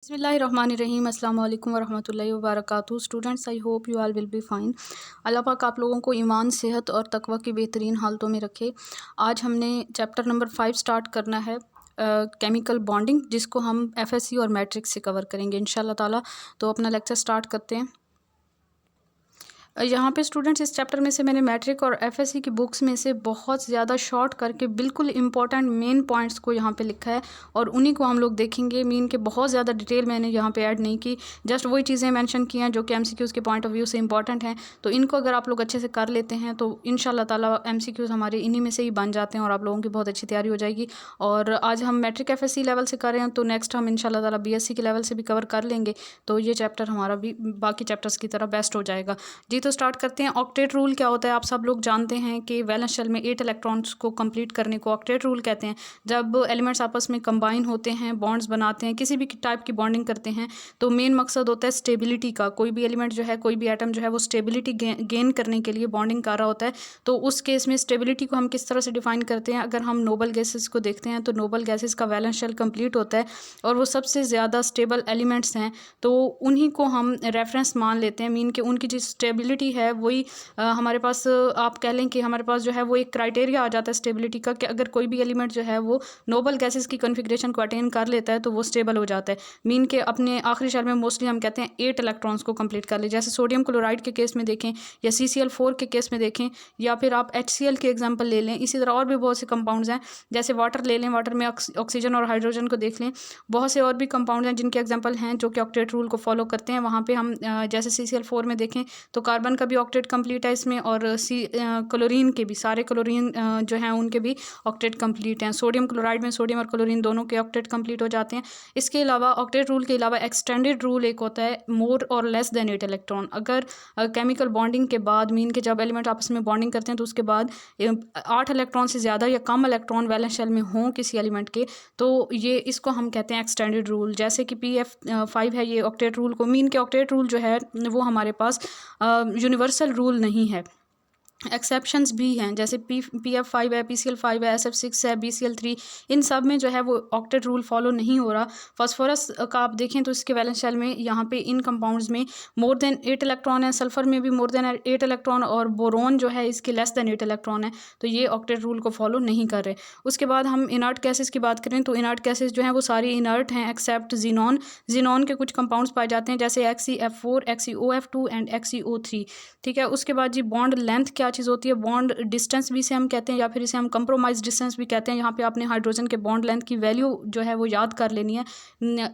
बिस्मिल्लाहिर्रहमानिर्रहीम अस्सलाम वालेकुम वरहमतुल्लाहि वबरकातुहू। Students, I hope you all will be fine. Allah पाक आप लोगों को ईमान, सेहत और तकवा की बेहतरीन हालतों में रखे। आज हमने चैप्टर नंबर 5 स्टार्ट करना है, केमिकल बॉन्डिंग, जिसको हम एफएससी और मैट्रिक्स से कवर करेंगे इंशाल्लाह ताला। तो अपना लेक्चर स्टार्ट करते हैं। यहाँ पे स्टूडेंट्स, इस चैप्टर में से मैंने मैट्रिक और एफएससी की बुक्स में से बहुत ज़्यादा शॉर्ट करके बिल्कुल इंपॉर्टेंट मेन पॉइंट्स को यहाँ पे लिखा है और उन्हीं को हम लोग देखेंगे। मीन के बहुत ज़्यादा डिटेल मैंने यहाँ पे ऐड नहीं की, जस्ट वही चीज़ें मेंशन की हैं जो कि एमसीक्यूज़ के पॉइंट ऑफ व्यू से इंपॉर्टेंट हैं। तो इनको अगर आप लोग अच्छे से कर लेते हैं तो इंशाल्लाह ताला एमसीक्यूज़ हमारे इन्हीं में से ही बन जाते हैं और आप लोगों की बहुत अच्छी तैयारी हो जाएगी। और आज हम मैट्रिक एफएससी लेवल से कर रहे हैं, तो नेक्स्ट हम इंशाल्लाह ताला बीएससी के लेवल से भी कवर कर लेंगे। तो ये चैप्टर हमारा भी बाकी चैप्टर्स की तरह बेस्ट हो जाएगा जी। तो स्टार्ट करते हैं। ऑक्टेट रूल क्या होता है? आप सब लोग जानते हैं कि वैलेंस शेल में 8 इलेक्ट्रॉन्स को कंप्लीट करने को ऑक्टेट रूल कहते हैं। जब एलिमेंट्स आपस में कंबाइन होते हैं, बॉन्ड्स बनाते हैं, किसी भी टाइप की बॉन्डिंग करते हैं, तो मेन मकसद होता है स्टेबिलिटी का। कोई भी एलिमेंट जो है, कोई भी एटम जो है, वो स्टेबिलिटी गेन करने के लिए बॉन्डिंग कर रहा होता है। तो उस केस में स्टेबिलिटी को हम किस तरह से डिफाइन करते हैं? अगर हम नोबल गैसेस को देखते हैं तो नोबल गैसेस का वैलेंस शेल कंप्लीट होता है और वो सबसे ज़्यादा स्टेबल एलिमेंट्स हैं, तो उन्हीं को हम रेफरेंस मान लेते हैं। मीन कि उनकी जो स्टेबिलिटी है वही हमारे पास, आप कह लें कि हमारे पास जो है वो एक क्राइटेरिया आ जाता है स्टेबिलिटी का, कि अगर कोई भी एलिमेंट जो है वो नोबल गैसेस की कॉन्फ़िगरेशन को अटेन कर लेता है तो वो स्टेबल हो जाता है। मीन के अपने आखिरी शेल में मोस्टली हम कहते हैं 8 इलेक्ट्रॉन्स को कंप्लीट कर ले। जैसे सोडियम क्लोराइड के केस में देखें या CCl4 के केस में देखें, या फिर आप HCl के एग्जाम्पल ले लें। इसी तरह और भी बहुत से कंपाउंड्स हैं, जैसे वाटर ले लें, वाटर में ऑक्सीजन और हाइड्रोजन को देख लें। बहुत से और भी कंपाउंड हैं जिनके एग्जाम्पल हैं जो कि ऑक्टेट रूल को फॉलो करते हैं। वहाँ पर हम जैसे CCl4 में देखें तो कार्बन का भी ऑक्टेट कंप्लीट है इसमें, और क्लोरीन के भी, सारे क्लोरीन जो हैं उनके भी ऑक्टेट कंप्लीट हैं। सोडियम क्लोराइड में सोडियम और क्लोरीन दोनों के ऑक्टेट कंप्लीट हो जाते हैं। इसके अलावा ऑक्टेट रूल के अलावा एक्सटेंडेड रूल एक होता है, मोर और लेस देन 8 इलेक्ट्रॉन। अगर केमिकल बॉन्डिंग के बाद, मीन के जब एलिमेंट आपस में बॉन्डिंग करते हैं तो उसके बाद 8 इलेक्ट्रॉन से ज़्यादा या कम इलेक्ट्रॉन वैलेंस शेल में हों किसी एलिमेंट के, तो ये इसको हम कहते हैं एक्सटेंडेड रूल। जैसे कि PF5 है, ये ऑक्टेट रूल को, मीन के ऑक्टेट रूल जो है वो हमारे पास यूनिवर्सल रूल नहीं है, एक्सेप्शंस भी हैं। जैसे PF5 है, PCl5 है, SF6 है, BCl3, इन सब में जो है वो ऑक्टेट रूल फॉलो नहीं हो रहा। फास्फोरस का आप देखें तो इसके वैलेंस शेल में यहाँ पे इन कंपाउंड्स में मोर देन 8 इलेक्ट्रॉन है, सल्फर में भी मोर देन 8 इलेक्ट्रॉन, और बोरोन जो है इसके लेस देन 8 इलेक्ट्रॉन है। तो ये ऑक्टेट रूल को फॉलो नहीं कर रहे। उसके बाद हम इनर्ट गैसेस की बात करें तो इनर्ट गैसेस जो हैं वो सारी इनर्ट हैं एक्सेप्ट जीनॉन। जीनॉन के कुछ कंपाउंड्स पाए जाते हैं जैसे XeF4, XeOF2 एंड XeO3। ठीक है। उसके बाद जी बॉन्ड लेंथ क्या चीज़ होती है? बॉन्ड डिस्टेंस भी इसे हम कहते हैं, या फिर इसे हम कंप्रोमाइज डिस्टेंस भी कहते हैं। यहाँ पे आपने हाइड्रोजन के बॉन्ड लेंथ की वैल्यू जो है वो याद कर लेनी है।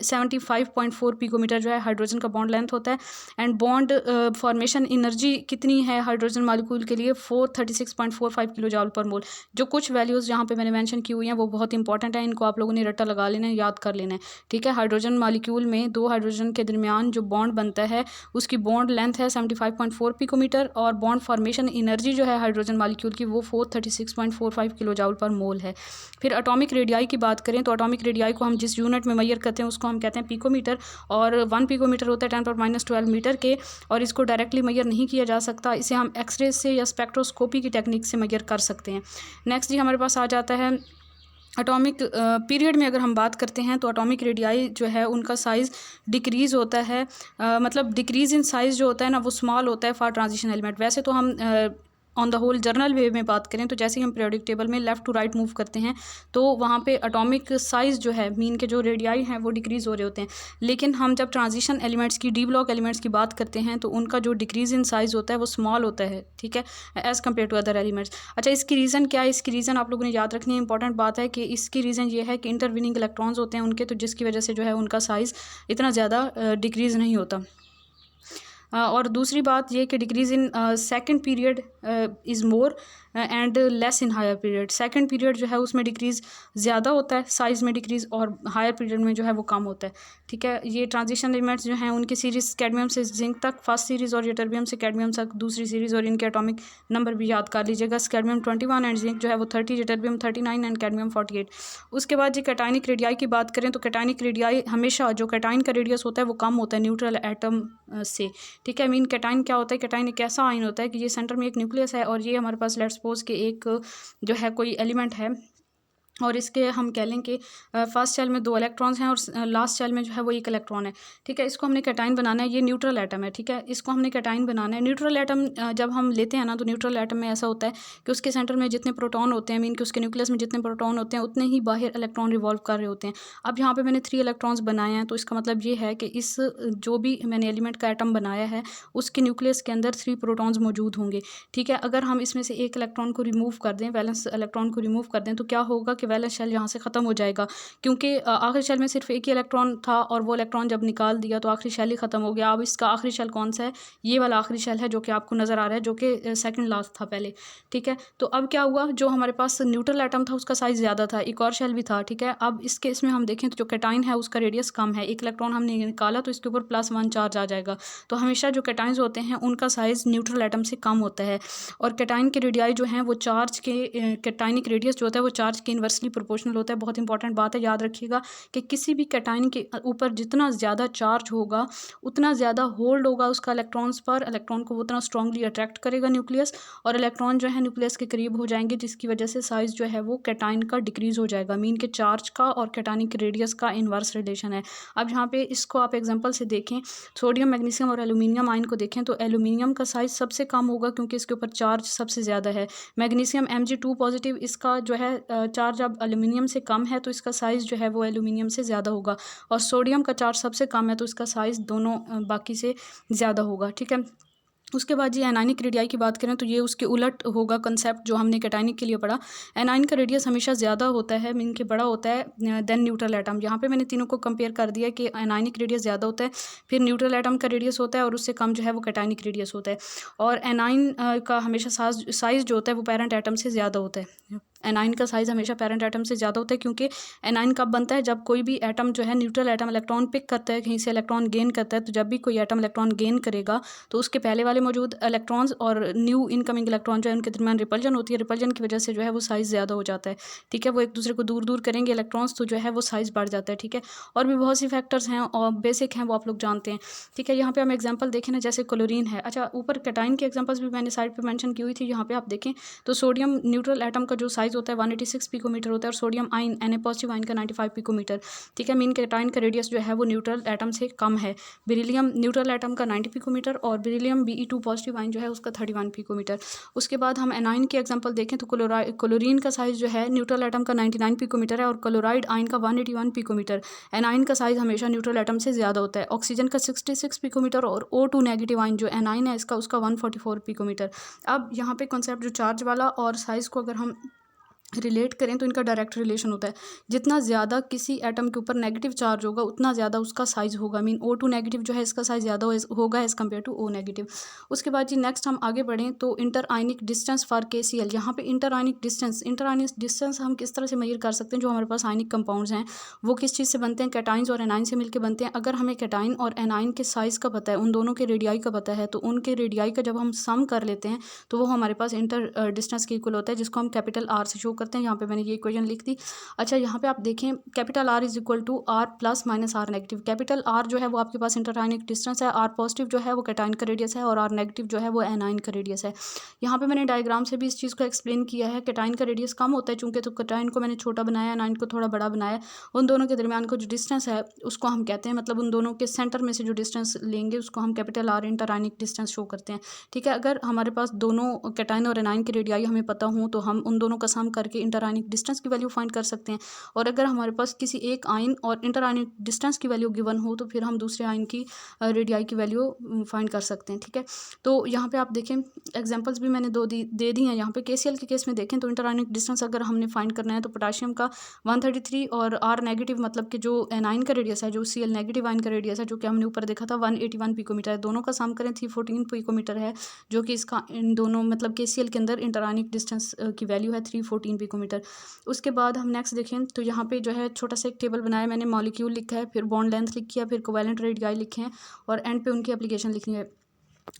75.4 पिकोमीटर जो है हाइड्रोजन का बॉन्ड लेंथ होता है। एंड बॉन्ड फॉर्मेशन एनर्जी कितनी है हाइड्रोजन मॉलिक्यूल के लिए? 436.45 किलो जॉल पर मोल। जो कुछ वैल्यूज़ यहाँ पे मैंने मेंशन की हुई हैं वो बहुत इंपॉर्टेंट है, इनको आप लोगों ने रट्टा लगा लेना है, याद कर लेना है। ठीक है। हाइड्रोजन मॉलिक्यूल में दो हाइड्रोजन के दरमियान जो बॉन्ड बनता है उसकी बॉन्ड लेंथ है 75.4 पिकोमीटर, और बॉन्ड फॉर्मेशन एनर्जी जो है हाइड्रोजन मॉलिक्यूल की वो 436.45 किलो जॉल पर मोल है। फिर एटॉमिक रेडियाई की बात करें तो एटॉमिक रेडियाई को हम जिस यूनिट में मेजर करते हैं उसको हम कहते हैं पिकोमीटर, और 1 पिकोमीटर होता है 10⁻12 मीटर के, और इसको डायरेक्टली मेजर नहीं किया जा सकता। इसे हम एक्सरे से या स्पेक्ट्रोस्कोपी की टेक्निक से मेजर कर सकते हैं। नेक्स्ट जी हमारे पास आ जाता है एटॉमिक पीरियड में। अगर हम बात करते हैं तो एटॉमिक रेडियाई जो है उनका साइज़ डिक्रीज़ होता है, मतलब डिक्रीज़ इन साइज़ जो होता है ना वो स्मॉल होता है फॉर ट्रांजिशन एलिमेंट। वैसे तो हम ऑन द होल जर्नल वे में बात करें तो जैसे ही हम पीरियोडिक टेबल में लेफ़्ट टू राइट मूव करते हैं तो वहाँ पे एटॉमिक साइज़ जो है, मीन के जो रेडियाई हैं वो डिक्रीज़ हो रहे होते हैं। लेकिन हम जब ट्रांजिशन एलिमेंट्स की, डी ब्लॉक एलिमेंट्स की बात करते हैं तो उनका जो डिक्रीज़ इन साइज़ होता है वो स्मॉल होता है। ठीक है, as compared to other elements. अच्छा, इसकी रीज़न क्या है? इसकी रीज़न आप लोगों ने याद रखनी है, इंपॉर्टेंट बात है कि इसकी रीज़न ये है कि इंटरविनिंग इलेक्ट्रॉन्स होते हैं उनके, तो जिसकी वजह से जो है उनका साइज़ इतना ज़्यादा डिक्रीज़ नहीं होता। और दूसरी बात ये कि decrease in second period is more and less in higher period. Second period जो है उसमें डिक्रीज़ ज़्यादा होता है, साइज़ में डिक्रीज़, और हायर पीरियड में जो है वो कम होता है। ठीक है। ये ट्रांजिशन एलिमेंट्स जो हैं उनकी सीरीज़ कैडमियम से जिंक तक फर्स्ट सीरीज़, और यटर्बियम से कैडमियम तक दूसरी सीरीज़, और इनके एटॉमिक नंबर भी याद कर लीजिएगा। कैडमियम 21 एंड जिंक जो है वो 30, यटर्बियम 39 एंड कैडमियम 48। उसके बाद जी कैटाइनिक रेडियाई की बात करें तो कैटाइनिक रेडियाई हमेशा, जो कैटाइन का रेडियस होता है वो कम होता है न्यूट्रल एटम से। ठीक है। मीन कैटाइन क्या होता है? कैटाइन एक ऐसा आयन होता है कि ये सेंटर में एक न्यूक्लियस है, और ये हमारे पास लेट्स सपोज कि एक जो है कोई एलिमेंट है, और इसके हम कह लें कि फर्स्ट शेल में 2 इलेक्ट्रॉन्स हैं और लास्ट शेल में जो है वो 1 इलेक्ट्रॉन है, ठीक है। इसको हमने कैटाइन बनाना है, ये न्यूट्रल एटम है, ठीक है। इसको हमने कैटाइन बनाना है। न्यूट्रल एटम जब हम लेते हैं ना, तो न्यूट्रल एटम में ऐसा होता है कि उसके सेंटर में जितने प्रोटॉन होते हैं, मीन कि उसके न्यूक्लियस में जितने प्रोटॉन होते हैं उतने ही बाहर इलेक्ट्रॉन रिवॉल्व कर रहे होते हैं। अब यहाँ पे मैंने 3 इलेक्ट्रॉन्स बनाए हैं, तो इसका मतलब ये है कि इस जो भी मैंने एलिमेंट का एटम बनाया है उसके न्यूक्लियस के अंदर 3 प्रोटॉन्स मौजूद होंगे, ठीक है। अगर हम इसमें से एक इलेक्ट्रॉन को रिमूव कर दें, वैलेंस इलेक्ट्रॉन को रिमूव कर दें, तो क्या होगा कि वैलेंस शेल यहाँ से ख़त्म हो जाएगा, क्योंकि आखिरी शेल में सिर्फ एक ही इलेक्ट्रॉन था और वो इलेक्ट्रॉन जब निकाल दिया तो आखिरी शेल ही ख़त्म हो गया। अब इसका आखिरी शेल कौन सा है? ये वाला आखिरी शेल है जो कि आपको नज़र आ रहा है, जो कि सेकंड लास्ट था पहले, ठीक है। तो अब क्या हुआ, जो हमारे पास न्यूट्रल एटम था उसका साइज़ ज़्यादा था, एक और शेल भी था, ठीक है। अब इस केस में हम देखें तो जो कैटाइन है उसका रेडियस कम है, एक इलेक्ट्रॉन हमने निकाला तो इसके ऊपर +1 चार्ज आ जाएगा। तो हमेशा जो कैटाइन्स होते हैं उनका साइज़ न्यूट्रल एटम से कम होता है, और कैटाइन के रेडियाई जो हैं वो चार्ज के कैटाइनिक रेडियस जो होता है वो चार्ज के इन्वर्सली प्रोपोर्शनल होता है। बहुत इंपॉर्टेंट बात है, याद रखिएगा कि किसी भी कैटाइन के ऊपर जितना ज़्यादा चार्ज होगा उतना ज़्यादा होल्ड होगा उसका इलेक्ट्रॉन्स पर, इलेक्ट्रॉन को उतना स्ट्रांगली अट्रैक्ट करेगा न्यूक्लियस, और इलेक्ट्रॉन जो है न्यूक्लियस के करीब हो जाएंगे, जिसकी वजह से साइज़ जो है वो कैटाइन का डिक्रीज़ हो जाएगा। मीन के चार्ज का और कैटाइनिक रेडियस का इन्वर्स रिलेशन है। अब यहाँ पे इसको आप एग्जांपल से देखें, सोडियम, मैग्नीशियम और एल्यूमिनियम आयन को देखें तो एल्यूमिनियम का साइज़ सबसे कम होगा क्योंकि इसके ऊपर चार्ज सबसे ज़्यादा है। मैग्नीशियम Mg2 पॉजिटिव, इसका जो है चार्ज अब एल्यूमिनियम से कम है तो इसका साइज़ जो है वो एल्यूमिनियम से ज़्यादा होगा, और सोडियम का चार्ज सबसे कम है तो इसका साइज़ दोनों बाकी से ज़्यादा होगा, ठीक है। उसके बाद ये एनाइनिक रेडियाई की बात करें तो ये उसके उलट होगा कंसेप्ट जो हमने कैटाइनिक के लिए पढ़ा। एनाइन का रेडियस हमेशा ज़्यादा होता है, मीन के बड़ा होता है देन न्यूट्रल एटम। यहाँ पे मैंने तीनों को कंपेयर कर दिया कि एनाइनिक रेडियस ज़्यादा होता है, फिर न्यूट्रल एटम का रेडियस होता है और उससे कम जो है वो कैटाइनिक रेडियस होता है। और एनाइन का हमेशा साइज़ जो होता है वो पेरेंट एटम से ज़्यादा होता है। एनाइन का साइज़ हमेशा पेरेंट एटम से ज़्यादा होता है, क्योंकि एनाइन कब बनता है, जब कोई भी एटम जो है न्यूट्रल एटम इलेक्ट्रॉन पिक करता है, कहीं से इलेक्ट्रॉन गेन करता है। तो जब भी कोई एटम इलेक्ट्रॉन गेन करेगा तो उसके पहले वाले मौजूद इलेक्ट्रॉन्स और न्यू इनकमिंग इलेक्ट्रॉन जो है उनके दरमियान रिपल्जन होती है, रिपल्जन की वजह से जो है वो साइज़ ज़्यादा हो जाता है, ठीक है। वो एक दूसरे को दूर दूर करेंगे इलेक्ट्रॉन्स, तो जो है वो साइज़ बढ़ जाता है, ठीक है। और भी बहुत सी फैक्टर्स हैं और बेसिक हैं, वो आप लोग जानते हैं, ठीक है। यहाँ पे हम एग्जांपल देखें ना, जैसे क्लोरीन है। अच्छा, ऊपर कैटाइन के एग्जांपल्स भी मैंने साइड पे मेंशन की हुई थी, यहाँ पे आप देखें तो सोडियम न्यूट्रल एटम का जो साइज़ होता है 186 पिकोमीटर होता है, और sodium ion Na positive ion का 95 पिकोमीटर, ठीक है। मीन कैटाइन का रेडियस जो है वो न्यूट्रल एटम से कम है। बेरिलियम न्यूट्रल एटम का 90 पिकोमीटर और बेरिलियम Be2 पॉजिटिव आयन जो है उसका 31 पिकोमीटर। उसके बाद हम एनाइन के एग्जांपल देखें तो क्लोरीन का साइज़ जो है न्यूट्रल एटम का 99 पिकोमीटर है और क्लोराइड आयन का 181 पिकोमीटर। एनाइन का साइज़ हमेशा न्यूट्रल एटम से ज़्यादा होता है। ऑक्सीजन का 66 पिकोमीटर और O2 नेगेटिव आयन जो एनाइन है इसका, उसका 144 पिकोमीटर। अब यहाँ पे कॉन्सेप्ट जो चार्ज वाला और साइज़ को अगर हम रिलेट करें तो इनका डायरेक्ट रिलेशन होता है। जितना ज़्यादा किसी एटम के ऊपर नेगेटिव चार्ज होगा उतना ज़्यादा उसका साइज़ होगा। मीन O2 नेगेटिव जो है इसका साइज़ ज़्यादा होगा as compared to O negative. उसके बाद जी नेक्स्ट हम आगे बढ़ें तो inter ionic distance for KCl। यहाँ पे इंटर आयनिक डिस्टेंस हम किस तरह से मेजर कर सकते हैं। जो हमारे पास आयनिक कंपाउंड्स हैं वो किस चीज़ से बनते हैं, कैटाइन्स और एनाइन से मिलकर बनते हैं। अगर हमें कैटाइन और एनाइन के साइज़ का पता है, उन दोनों के रेडियाई का पता है, तो उनके रेडियाई का जब हम सम कर लेते हैं तो वो हमारे पास इंटर डिस्टेंस के इक्वल होता है, जिसको हम कैपिटल R से शो करते हैं। यहाँ पे मैंने ये इक्वेशन लिख दी। अच्छा, यहाँ पे आप देखें capital R is equal to R plus minus R negative. Capital R जो है वो आपके पास इंटर आयनिक डिस्टेंस है, R पॉजिटिव जो है वो कैटाइन का रेडियस है और R नेगेटिव जो है वो एनाइन का रेडियस है। यहाँ पे मैंने डायग्राम से भी इस चीज़ को एक्सप्लेन किया है। कैटाइन का रेडियस कम होता है चूँकि, तो कैटाइन को मैंने छोटा बनाया, एनाइन को थोड़ा बड़ा बनाया। उन दोनों के दरमियान का जो डिस्टेंस है उसको हम कहते हैं, मतलब उन दोनों के सेंटर में से जो डिस्टेंस लेंगे उसको हम capital R inter ionic distance show करते हैं, ठीक है। अगर हमारे पास दोनों कैटाइन और एनाइन की रेडियाई हमें पता हो तो हम उन दोनों का सम करके इंटर आयनिक डिस्टेंस की वैल्यू फाइंड कर सकते हैं। और अगर हमारे पास किसी एक आयन और इंटर आयनिक डिस्टेंस की वैल्यू गिवन हो तो फिर हम दूसरे आयन की रेडियाई की वैल्यू फाइंड कर सकते हैं, ठीक है। तो यहाँ पे आप देखें एग्जांपल्स भी मैंने दे दी हैं। यहाँ पे KCl के केस में देखें तो इंटर आयनिक डिस्टेंस अगर हमने फाइंड करना है तो पोटाशियम का 133 और R नेगेटिव, मतलब कि जो एनाइन का रेडियस है, जो Cl नेगेटिव आयन का रेडियस है, जो कि हमने ऊपर देखा था 181 पिकोमीटर है। दोनों का सम करें 314 पिकोमीटर है, जो कि इसका इन दोनों मतलब KCl के अंदर इंटर आयनिक डिस्टेंस की वैल्यू है 314 पिकोमीटर। उसके बाद हम नेक्स्ट देखें तो यहाँ पे जो है छोटा सा एक टेबल बनाया मैंने, मॉलिक्यूल लिखा है, फिर बॉन्ड लेंथ लिखी है, फिर कोवैलेंट रेडियाई लिखे हैं और एंड पे उनकी एप्लीकेशन लिखनी है।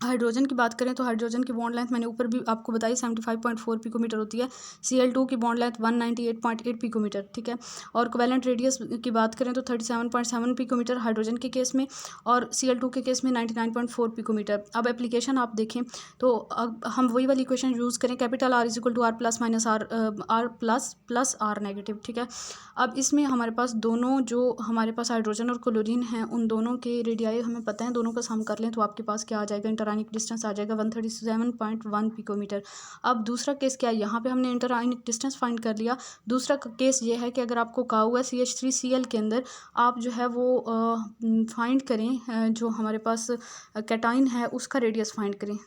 हाइड्रोजन की बात करें तो हाइड्रोजन की बॉन्ड लेंथ मैंने ऊपर भी आपको बताई 75.4 पिकोमीटर होती है। Cl2 की बॉन्ड लेंथ 198.8 पिकोमीटर, ठीक है। और कोवैलेंट रेडियस की बात करें तो 37.7 पिकोमीटर हाइड्रोजन के केस में, और Cl2 के केस में 99.4 पिकोमीटर। अब एप्लीकेशन आप देखें तो अब हम वही वाली इक्वेशन यूज़ करें, capital R is equal to R plus minus R plus R negative, ठीक है। अब इसमें हमारे पास दोनों जो हमारे पास हाइड्रोजन और क्लोरीन हैं उन दोनों के रेडियाई हमें पता है, दोनों का सम कर लें तो आपके पास क्या आ जाएगा, इंटरआयनिक डिस्टेंस आ जाएगा 137.1 पिकोमीटर। अब दूसरा केस क्या है, यहाँ पे हमने इंटरआयनिक डिस्टेंस फाइंड कर लिया। दूसरा केस ये है कि अगर आपको कहा हुआ है CH3Cl के अंदर आप जो है वो फाइंड करें जो हमारे पास कैटाइन है उसका रेडियस फाइंड करें,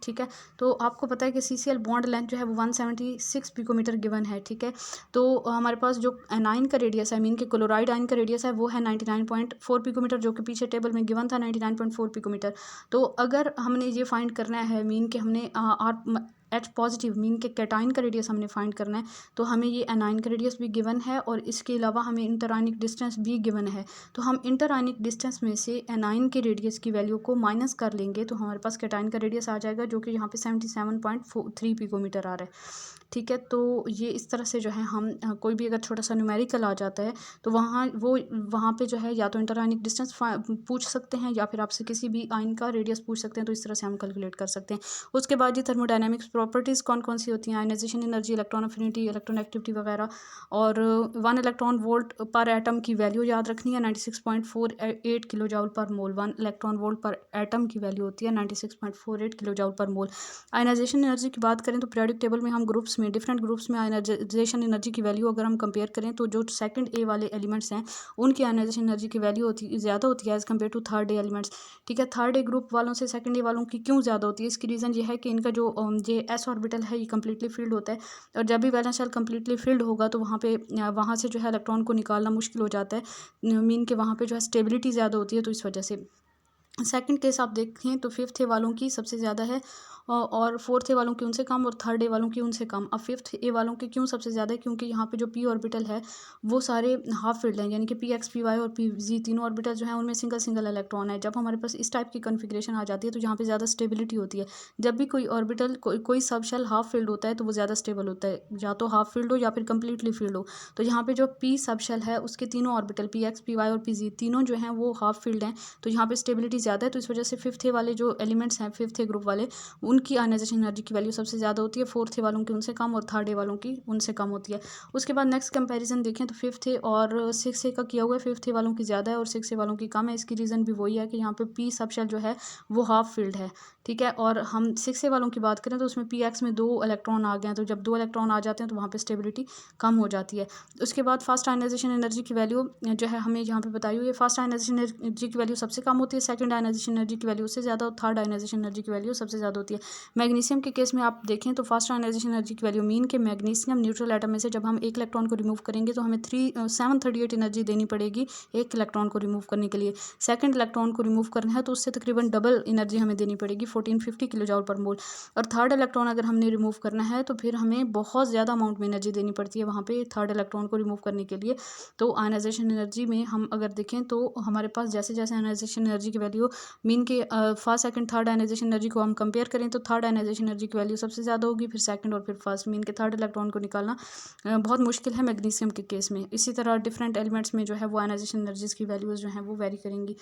ठीक है। तो आपको पता है कि CCl बॉन्ड लेंथ जो है वो 176 पिकोमीटर गिवन है, ठीक है। तो हमारे पास जो एनाइन का रेडियस है, मीन के क्लोराइड आयन का रेडियस है वो है 99.4 पिकोमीटर, जो कि पीछे टेबल में गिवन था 99.4 पिकोमीटर। तो अगर हमने ये फाइंड करना है मीन के हमने H पॉजिटिव मीन के कैटाइन का रेडियस हमने फाइंड करना है, तो हमें ये एनाइन का रेडियस भी गिवन है और इसके अलावा हमें इंटरआयनिक डिस्टेंस भी गिवन है। तो हम इंटरआयनिक डिस्टेंस में से एनाइन के रेडियस की वैल्यू को माइनस कर लेंगे तो हमारे पास कैटाइन का रेडियस आ जाएगा, जो कि यहाँ पे 77.3 पिकोमीटर आ रहा है, ठीक है। तो ये इस तरह से जो है हम कोई भी अगर छोटा सा न्यूमेरिकल आ जाता है तो वहाँ पे जो है या तो इंटरआयनिक डिस्टेंस पूछ सकते हैं या फिर आपसे किसी भी आयन का रेडियस पूछ सकते हैं, तो इस तरह से हम कैलकुलेट कर सकते हैं। उसके बाद ये थर्मोडायनेमिक्स प्रॉपर्टीज़ कौन कौन सी होती हैं, ionisation energy, electron affinity, electron activity वगैरह। और 1 इलेक्ट्रॉन वोल्ट पर एटम की वैल्यू याद रखनी है 96.48 किलो जूल पर मोल। 1 इलेक्ट्रॉन वोल्ट पर एटम की वैल्यू होती है 96.48 किलो जूल पर मोल। आयनाइजेशन एनर्जी की बात करें तो पीरियोडिक टेबल में हम ग्रुप्स में डिफरेंट ग्रुप्स में आयनाइजेशन एनर्जी की वैल्यू अगर हम कंपेयर करें तो जो सेकंड ए वाले एलिमेंट्स हैं उनकी आयनाइजेशन एनर्जी की वैल्यू ज़्यादा होती है as compared to third A elements, ठीक है। थर्ड ए ग्रुप वालों से सेकंड ए वालों की क्यों ज़्यादा होती है, इसकी रीज़न ये है कि इनका जो ये एस ऑर्बिटल है ये कम्प्लीटली फिल्ड होता है, और जब भी वैलेंस शेल कम्प्लीटली फिल्ड होगा तो वहाँ से जो है इलेक्ट्रॉन को निकालना मुश्किल हो जाता है, मीन के वहाँ पर जो है स्टेबिलिटी ज़्यादा होती है, तो इस वजह से। सेकंड केस आप देखें तो फिफ्थ ए वालों की सबसे ज़्यादा है और फोर्थ ए वालों की उनसे कम और थर्ड ए वालों की उनसे कम। अब फिफ्थ ए वालों की क्यों सबसे ज़्यादा है, क्योंकि यहाँ पे जो पी ऑर्बिटल है वो सारे हाफ फील्ड हैं, यानी कि PX PY और PZ तीनों ऑर्बिटल जो हैं उनमें सिंगल सिंगल इलेक्ट्रॉन है। जब हमारे पास इस टाइप की कन्फिग्रेशन आ जाती है तो यहाँ पे ज़्यादा स्टेबिलिटी होती है। जब भी कोई ऑर्बिटल कोई सब शेल हाफ फील्ड होता है तो वो ज़्यादा स्टेबल होता है, या तो हाफ फील्ड हो या फिर कम्प्लीटली फील्ड हो। तो यहाँ पे जो पी सब शेल है उसके तीनों ऑर्बिटल PX PY और PZ तीनों जो हैं वो हाफ फील्ड हैं, तो यहाँ पे स्टेबिलिटी ज़्यादा है। तो इस वजह से फिफ्थ ए वाले जो एलिमेंट्स हैं, फिफ्थ ए ग्रुप वाले, उनकी आयनाइजेशन एनर्जी की वैल्यू सबसे ज़्यादा होती है, फोर्थ ए वालों की उनसे कम और थर्ड ए वालों की उनसे कम होती है। उसके बाद नेक्स्ट कंपैरिजन देखें तो फिफ्थ ए और सिक्स ए का किया हुआ है, फिफ्थ ए वालों की ज़्यादा है और सिक्स ए वालों की कम है। इसकी रीज़न भी वही है कि यहाँ पे पी सब शेल जो है वो हाफ फील्ड है, ठीक है। और हम सिक्स ए वालों की बात करें तो उसमें PX में 2 इलेक्ट्रॉन आ गए हैं, तो जब 2 इलेक्ट्रॉन आ जाते हैं तो वहाँ पर स्टेबिलिटी कम हो जाती है। उसके बाद फास्ट आयनाइजेशन एनर्जी की वैल्यू जो है हमें यहाँ पे बताई हुई है। फास्ट आयनाइजेशन एनर्जी की वैल्यू सबसे कम होती है, सेकंड आयनाइजेशन एनर्जी की वैल्यू उससे ज़्यादा और थर्ड आयनाइजेशन एनर्जी की वैल्यू सबसे ज़्यादा होती है। मैग्नीशियम के केस में आप देखें तो फास्ट आयनाइजेशन एनर्जी की वैल्यू मीन के मैग्नीशियम न्यूट्रल एटम में से जब हम एक इलेक्ट्रॉन को रिमूव करेंगे तो हमें 738 एनर्जी देनी पड़ेगी एक इलेक्ट्रॉन को रिमूव करने के लिए। सेकंड इलेक्ट्रॉन को रिमूव करना है तो उससे तकरीबन डबल एनर्जी हमें देनी पड़ेगी 1450 किलो जूल पर मोल। और थर्ड इलेक्ट्रॉन अगर हमने रिमूव करना है तो फिर हमें बहुत ज़्यादा अमाउंट में एनर्जी देनी पड़ती है वहाँ पे थर्ड इलेक्ट्रॉन को रिमूव करने के लिए। तो आयनाइजेशन एनर्जी में हम अगर देखें तो हमारे पास जैसे जैसे आयनाइजेशन एनर्जी की वैल्यू मीन के first second third ionisation energy को हम कंपेयर करें तो थर्ड आयनाइजेशन एनर्जी की वैल्यू सबसे ज़्यादा होगी, फिर सेकंड और फिर फर्स्ट। मीन के थर्ड इलेक्ट्रॉन को निकालना बहुत मुश्किल है मैग्नीशियम के केस में। इसी तरह डिफरेंट एलिमेंट्स में जो है वो आयनाइजेशन एनर्जीज़ की वैल्यूज़ जो हैं वो वेरी करेंगी।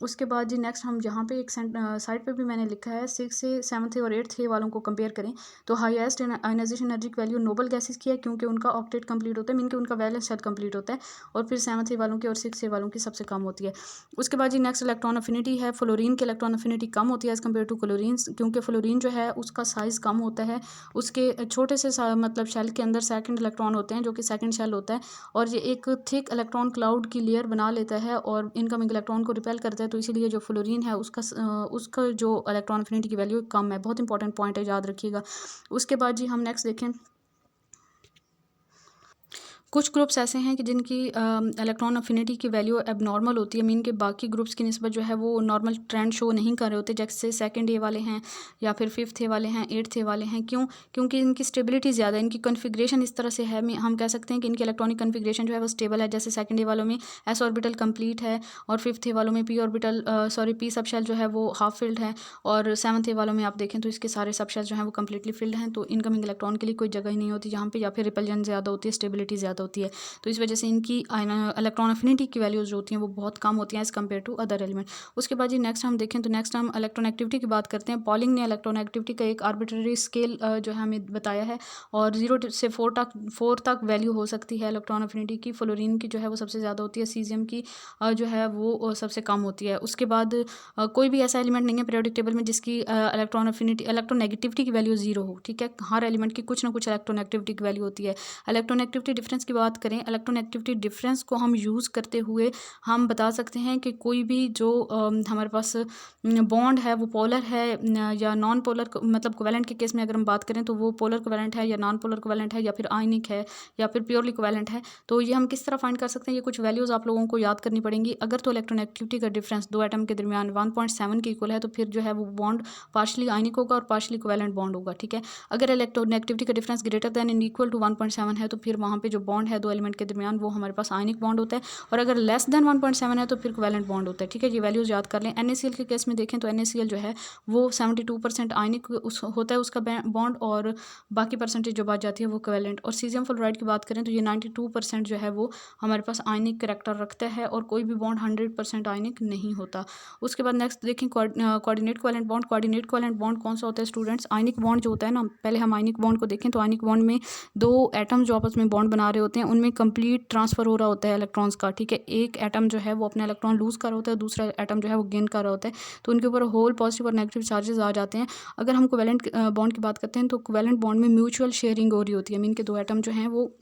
उसके बाद जी नेक्स्ट हम यहाँ पे एक साइड पे भी मैंने लिखा है 6 से 7th और 8th वालों को कंपेयर करें तो हाईएस्ट आयनाइजेशन एनर्जी की वैल्यू नोबल गैसेस की है, क्योंकि उनका ऑक्टेट कंप्लीट होता है, मीन के उनका वैलेंस शेल कंप्लीट होता है। और फिर 7th वालों की और 6th वालों की सबसे कम होती है। उसके बाद जी नेक्स्ट इलेक्ट्रॉन अफिनिटी है। फ्लोरीन की इलेक्ट्रॉन अफिनिटी कम होती है एज़ कम्पेयर टू क्लोरीन, क्योंकि फ्लोरीन जो है उसका साइज़ कम होता है, उसके छोटे से मतलब शेल के अंदर सेकंड इलेक्ट्रॉन होते हैं जो कि सेकंड शेल होता है, और ये एक थिक इलेक्ट्रॉन क्लाउड की लेयर बना लेता है और इनकमिंग इलेक्ट्रॉन को रिपेल करता है। तो इसीलिए जो फ्लोरीन है उसका जो इलेक्ट्रॉन अफिनिटी की वैल्यू कम है। बहुत इंपॉर्टेंट पॉइंट है, याद रखिएगा। उसके बाद जी हम नेक्स्ट देखें कुछ ग्रुप्स ऐसे हैं कि जिनकी इलेक्ट्रॉन अफिनिटी की वैल्यू एबनॉर्मल होती है, मीन के बाकी ग्रुप्स की निस्बत जो है वो नॉर्मल ट्रेंड शो नहीं कर रहे होते, जैसे सेकंड ए वाले हैं या फिर फिफ्थ ए वाले हैं, एट्थ ए वाले हैं। क्यों? क्योंकि इनकी स्टेबिलिटी ज़्यादा है, इनकी कन्फिग्रेशन इस तरह से है, हम कह सकते हैं कि इनकी इलेक्ट्रॉनिक कन्फिग्रेशन जो है वो स्टेबल है। जैसे सेकंड ए वालों में एस ऑर्बिटल कंप्लीट है और फिफ्थ ए वालों में p orbital p sub shell जो है वो हाफ फिल्ड है, और सेवन्थ ए वालों में आप देखें तो इसके सारे सब शेल जो हैं वो कम्प्लीटली फिल्ड हैं। तो इनकमिंग इलेक्ट्रॉन के लिए कोई जगह ही नहीं होती जहाँ पे, या फिर रिपल्जन ज़्यादा होती है, स्टेबिलिटी ज़्यादा होती है। तो इस वजह से इनकी इलेक्ट्रॉन अफिनिटी की वैल्यूज जो होती हैं वो बहुत कम होती हैं as compared to other element. उसके बाद जी नेक्स्ट हम देखें तो नेक्स्ट हम इलेक्ट्रॉन एक्टिविटी की बात करते हैं। पॉलिंग ने इलेक्ट्रॉन एक्टिविटी का एक आर्बिट्ररी स्केल जो है हमें बताया है, और 0 से 4 तक वैल्यू हो सकती है इलेक्ट्रॉन अफिनिटी की। फ्लोरीन की जो है वो सबसे ज़्यादा होती है, सीजियम की जो है वो सबसे कम होती है। उसके बाद कोई भी ऐसा एलिमेंट नहीं है पीरियोडिक टेबल में जिसकी इलेक्ट्रॉन अफिनिटी इलेक्ट्रोनेगेटिविटी की वैल्यू 0 हो। ठीक है, हर एलिमेंट की कुछ ना कुछ इलेक्ट्रोनेगेटिविटी की वैल्यू होती है। इलेक्ट्रोनेगेटिविटी डिफरेंस की बात करें, इलेक्ट्रोनेगेटिविटी डिफरेंस को हम यूज़ करते हुए हम बता सकते हैं कि कोई भी जो हमारे पास बॉन्ड है वो पोलर है या नॉन पोलर, मतलब कोवेलेंट के केस में अगर हम बात करें तो वो पोलर कोवेलेंट है या नॉन पोलर कोवेलेंट है या फिर आयनिक है या फिर प्योरली कोवेलेंट है। तो ये हम किस तरह फाइंड कर सकते हैं, ये कुछ वैल्यूज़ आप लोगों को याद करनी पड़ेंगी। अगर तो इलेक्ट्रोनेगेटिविटी का डिफरेंस दो एटम के दरमियान 1.7 के इक्वल है तो फिर जो है वो बॉन्ड पार्शली आयनिक होगा और पार्शली कोवेलेंट बॉन्ड होगा। ठीक है, अगर इलेक्ट्रोनेगेटिविटी का difference greater than and equal to 1.7 है तो फिर वहाँ पे जो बॉन्ड है दो एलिमेंट के दरमियान वो हमारे पास आयनिक बॉन्ड होता है, और अगर लेस देन 1.7 है तो फिर कोवेलेंट बॉन्ड होता है। ठीक है, ये वैल्यूज़ याद कर लें। NaCl के केस में देखें तो NaCl जो है वो 72% आयनिक होता है उसका बॉन्ड, और बाकी परसेंटेज जो बात जाती है वो कोवेलेंट। और सीजियम फ्लोराइड की बात करें तो ये 92% जो है वो हमारे पास आयनिक करैक्टर रखता है, और कोई भी बॉन्ड 100% आयनिक नहीं होता। उसके बाद नेक्स्ट देखें coordinate covalent bond. Coordinate covalent bond कौन सा होता है स्टूडेंट्स? आयनिक बॉन्ड जो होता है ना, पहले हम आयनिक बॉन्ड को देखें तो आयनिक बॉन्ड में दो एटम जो आपस में बॉन्ड बना रहे होते हैं उनमें कंप्लीट ट्रांसफर हो रहा होता है इलेक्ट्रॉन्स का। ठीक है, एक एटम जो है वो अपने इलेक्ट्रॉन लूज कर रहा होता है, दूसरा एटम जो है वो गेन कर रहा होता है, तो उनके ऊपर होल पॉजिटिव और नेगेटिव चार्जेस आ जाते हैं। अगर हम कोवेलेंट बॉन्ड की बात करते हैं तो कोवेलेंट बॉन्ड में म्यूचुअल शेयरिंग हो रही होती है, मीन के दो एटम जो हैं वो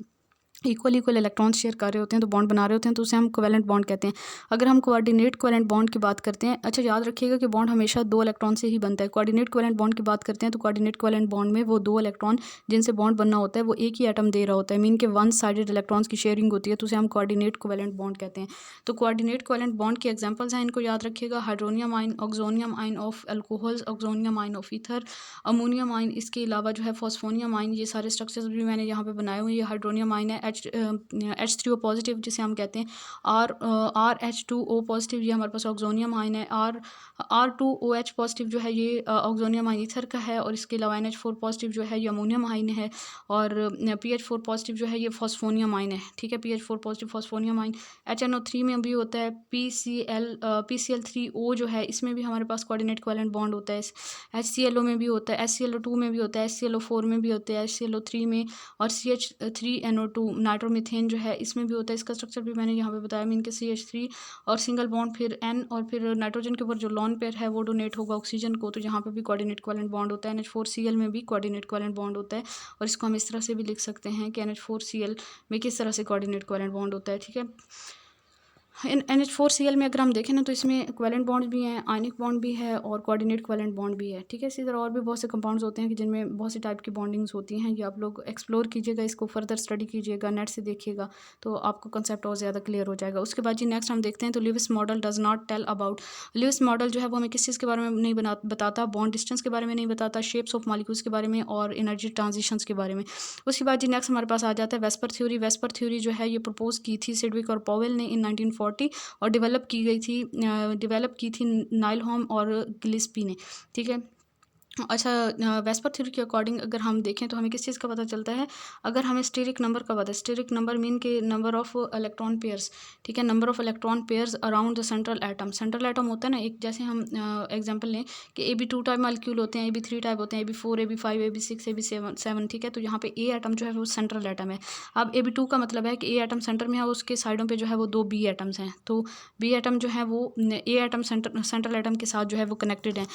इक्वल इलेक्ट्रॉन्स शेयर कर रहे होते हैं, तो बॉन्ड बना रहे होते हैं, तो उसे हम कोवेलेंट बॉन्ड कहते हैं। अगर हम कोऑर्डिनेट कोवेलेंट बॉन्ड की बात करते हैं, अच्छा याद रखिएगा कि बॉन्ड हमेशा दो इलेक्ट्रॉन से ही बनता है। कोऑर्डिनेट कोवेलेंट बॉन्ड की बात करते हैं तो कोऑर्डिनेट कोवेलेंट बॉन्ड में वो दो इलेक्ट्रॉन जिनसे बॉन्ड बनना होता है वो एक ही एटम दे रहा होता है, मीन के वन साइडेड इलेक्ट्रॉन्स की शेयरिंग होती है, तो उसे हम कोऑर्डिनेट कोवेलेंट बॉन्ड कहते हैं। तो कोऑर्डिनेट कोवेलेंट बॉन्ड की एग्जांपल्स हैं, इनको याद रखिएगा। हाइड्रोनियम आइन, ऑक्सोनियम आइन ऑफ अल्कोहल्स, ऑक्सोनियम आइन ऑफ ईथर, अमोनियम आइन, इसके अलावा जो है फॉस्फोनियम आइन। ये सारे स्ट्रक्चर्स भी मैंने यहाँ पे बनाए हुए हैं। ये हाइड्रोनियम आइन है, H3O पॉजिटिव जिसे हम कहते हैं, RH2O पॉजिटिव ये हमारे पास ऑक्सोनियम आइन है, R2OH पॉजिटिव जो है ये ऑक्सोनियम आइन ईथर का है, और इसके अलावा NH4 पॉजिटिव जो है ये अमोनियम आइन है, और PH4 पॉजिटिव जो है ये फॉस्फोनियम आइन है। ठीक है, PH4 पॉजिटिव फॉस्फोनियम आइन। HNO3 में भी होता है, PCl3O जो है इसमें भी हमारे पास कोऑर्डिनेट कोवेलेंट बॉन्ड होता है। HClO में भी होता है, HClO2 में भी होता है, HClO4 में भी होता है, HClO3 में, और CH3NO2 नाइट्रोमीथेन जो है इसमें भी होता है। इसका स्ट्रक्चर भी मैंने यहाँ पे बताया, मीन के CH3 और सिंगल बॉन्ड, फिर N, और फिर नाइट्रोजन के ऊपर जो लॉन पेयर है वो डोनेट होगा ऑक्सीजन को, तो यहाँ पे भी कोऑर्डिनेट कोवेलेंट बॉन्ड होता है। NH4Cl में भी कोऑर्डिनेट कोवेलेंट बॉन्ड होता है, और इसको हम इस तरह से भी लिख सकते हैं कि NH4Cl में किस तरह से कोऑर्डिनेट कोवेलेंट बॉन्ड होता है। ठीक है, NH4Cl में अगर हम देखें ना तो इसमें कोवेलेंट बॉन्ड भी हैं, आयनिक बॉन्ड भी है, और कोऑर्डिनेट कोवेलेंट बॉन्ड भी है। ठीक है, इसी तरह और भी बहुत से कंपाउंड्स होते हैं कि जिनमें बहुत सी टाइप की बॉन्डिंग्स होती हैं। ये आप लोग एक्सप्लोर कीजिएगा, इसको फर्दर स्टडी कीजिएगा, नेट से देखिएगा तो आपको कंसेप्ट और ज़्यादा क्लियर हो जाएगा। उसके बाद जी नेक्स्ट हम देखते हैं तो Lewis model does not tell about. Lewis model जो है वो हमें किस चीज़ के बारे में नहीं बताता, बॉन्ड डिस्टेंस के बारे में नहीं बताता, शेप्स ऑफ मॉलिक्यूल्स के बारे में, और एनर्जी ट्रांजिशंस के बारे में। उसके बाद जी नेक्स्ट हमारे पास आ जाता है वेस्पर थ्योरी। वेस्पर थ्योरी जो है ये प्रपोज की थी सिडविक और पॉवेल ने इन 1940, और डेवलप की थी नाइलहॉम और गिलिस्पी ने। ठीक है, अच्छा वेस्पर थ्योरी के अकॉर्डिंग अगर हम देखें तो हमें किस चीज़ का पता चलता है, अगर हमें स्टेरिक नंबर का पता है, स्टेरिक नंबर मीन के नंबर ऑफ इलेक्ट्रॉन पेयर्स। ठीक है, number of electron pairs around the central atom. Central atom होता है ना एक, जैसे हम एग्जांपल लें कि AB2 टाइप मॉलिक्यूल होते हैं, AB3 टाइप होते हैं, AB4, AB5, AB6, AB7। ठीक है, तो यहाँ पे A एटम जो है वो सेंट्रल एटम है। अब AB2 का मतलब है कि A एटम सेंटर में है, उसके साइडों पे जो है वो दो B एटम्स हैं, तो B एटम जो है वो A एटम सेंट्रल एटम के साथ जो है वो कनेक्टेड है।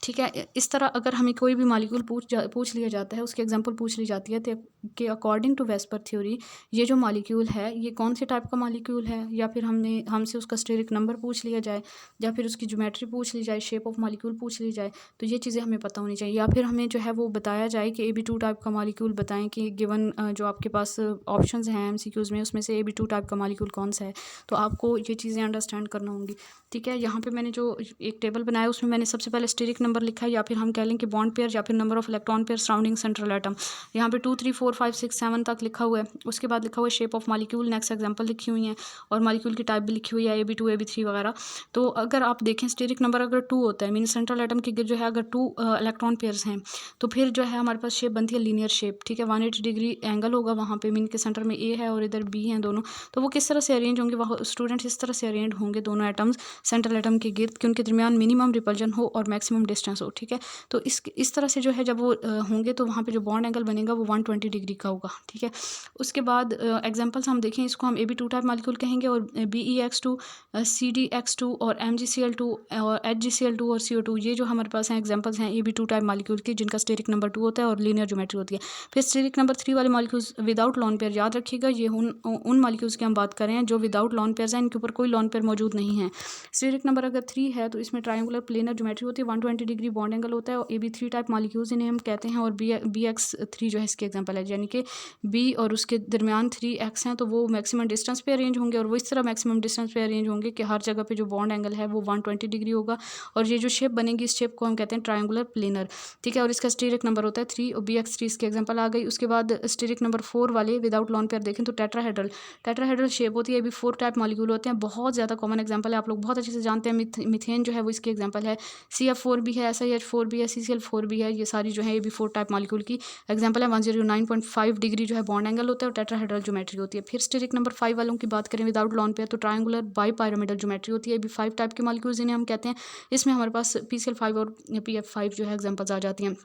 ठीक है, इस तरह अगर हमें कोई भी मॉलिक्यूल पूछ लिया जाता है, उसकी एग्जांपल पूछ ली जाती है तो कि अकॉर्डिंग टू वेस्पर थ्योरी ये जो मॉलिक्यूल है ये कौन से टाइप का मॉलिक्यूल है, या फिर हमसे उसका स्टेरिक नंबर पूछ लिया जाए, या फिर उसकी ज्योमेट्री पूछ ली जाए, शेप ऑफ मॉलिक्यूल पूछ ली जाए, तो ये चीज़ें हमें पता होनी चाहिए। या फिर हमें जो है वो बताया जाए कि AB2 टाइप का मॉलिक्यूल बताएं कि गिवन जो आपके पास ऑप्शंस हैं MCQs में, उसमें से AB2 टाइप का मॉलिक्यूल कौन सा है, तो आपको ये चीज़ें अंडरस्टैंड करना होंगी। ठीक है, यहाँ पे मैंने जो एक टेबल बनाया उसमें मैंने सबसे पहले स्टेरिक नंबर लिखा है, या फिर हम कह लें कि बॉन्ड पेयर या फिर number of electron pair surrounding central atom. यहाँ पे 2 3 4 5 6 7 तक लिखा हुआ है। उसके बाद लिखा हुआ है shape of molecule, next example लिखी हुई हैं, और मॉलिक्यूल की टाइप भी लिखी हुई है AB2 AB3 वगैरह। तो अगर आप देखें स्टेरिक नंबर अगर 2 होता है, मीन सेंट्रल एटम के जो है अगर 2 इलेक्ट्रॉन पेयर्स हैं, तो फिर जो है हमारे पास शेप बनती है लीनियर शेप। ठीक है, 180 डिग्री एंगल होगा वहाँ पे, मीन के सेंटर में A है और इधर B हैं दोनों। तो वो किस तरह से अरेंज होंगे, वह स्टूडेंट्स इस तरह से अरेंज होंगे दोनों एटम्स सेंट्रल एटम के गिर्द कि उनके दरमियान मिनिमम रिपल्जन हो और मैक्सिमम डिस्टेंस हो। ठीक है, तो इस तरह से जो है जब वो होंगे तो वहाँ पे जो बॉन्ड एंगल बनेगा वो 120 डिग्री का होगा। ठीक है, उसके बाद एग्जांपल्स हम देखें, इसको हम AB2 टाइप मॉलिक्यूल कहेंगे, और BeX2 CdX2 और MgCl2 और HgCl2 और CO2 ये जो हमारे पास हैं एग्जांपल्स हैं AB2 टाइप मॉलिक्यूल की, जिनका स्टेरिक नंबर 2 होता है और लीनियर ज्योमेट्री होती है। फिर स्टेरिक नंबर 3 वाले मॉलिक्यूल्स विदाउट लोन पेयर, याद रखिएगा ये उन मॉलिक्यूल्स की हम बात कर रहे हैं जो विदाउट लोन पेयर हैं, इनके ऊपर कोई लोन पेयर मौजूद नहीं है। स्टेरिक नंबर अगर 3 है तो इसमें ट्रायंगुलर प्लेनर ज्योमेट्री होती है, 120 डिग्री बॉन्ड एंगल होता है, और AB3 टाइप मॉलिक्यूल्स इन्हें हम कहते हैं, और BX3 जो है इसके एग्जांपल है, यानी कि B और उसके दरमियान 3X हैं, तो वो मैक्सिमम डिस्टेंस पे अरेंज होंगे, और वो इस तरह मैक्सिमम डिस्टेंस पे अरेंज होंगे कि हर जगह पे जो बॉन्ड एंगल है वो 120 डिग्री होगा, और ये जो शेप बनेगी इस शेप को हम कहते हैं ट्रायंगुलर प्लेनर। ठीक है, और इसका स्टेरिक नंबर होता है 3, और BX3 इसकी एग्जांपल आ गई। उसके बाद स्टेरिक नंबर 4 वाले विदाउट लोन पेयर देखें तो टेट्राहेड्रल शेप होती है, भी 4 टाइप मॉलिक्यूल होते हैं, बहुत ज़्यादा कॉमन एग्जांपल है, आप लोग बहुत अच्छे से जानते हैं। मिथेन जो है वो इसकी एग्जांपल है, CF4 भी है, SiH4 भी है, CCl4 भी है, ये सारी जो है ये भी 4 टाइप मॉलिक्यूल की एग्जांपल है। 109.5 डिग्री जो है बॉन्ड एंगल होता है, और टेट्राहेड्रल ज्योमेट्री होती है। फिर स्टेरिक नंबर 5 वालों की बात करें विदाउट लोन पेयर, तो ट्रायंगुलर बाईपायरामिडल ज्योमेट्री होती है, भी 5 टाइप के मॉलिक्यूल्स इन्हें हम कहते हैं। इसमें हमारे पास PCl5 और PF5 जो है एग्जांपल्स आ जाती हैं।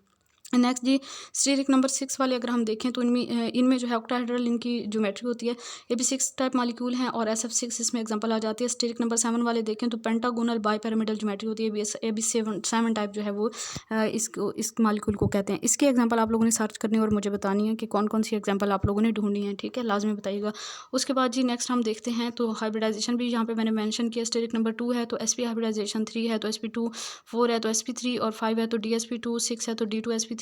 नेक्स्ट जी स्टेरिक नंबर 6 वाले अगर हम देखें तो इनमें जो है ऑक्टाहेड्रल इनकी ज्योमेट्री होती है, ये भी 6 टाइप मॉलिक्यूल हैं, और SF6 इसमें एग्जांपल आ जाती है। स्टेरिक नंबर 7 वाले देखें तो पेंटागोनल बाईपिरामिडल ज्योमेट्री होती है, ये भी 7 टाइप जो है वो इस मॉलिक्यूल को कहते हैं। इसकी एग्जांपल आप लोगों ने सर्च करनी है और मुझे बतानी है कि कौन कौन सी एग्जांपल आप लोगों ने ढूंढनी है। ठीक है, लाजमी बताइएगा। उसके बाद जी नेक्स्ट हम देखते हैं तो हाइब्रिडाइजेशन भी यहाँ पे मैंने मेंशन किया। स्टेरिक नंबर 2 है तो sp हाइब्रिडाइजेशन, 3 है तो sp2, 4 है तो sp3, और 5 है तो dsp2, 6 है तो d2sp3,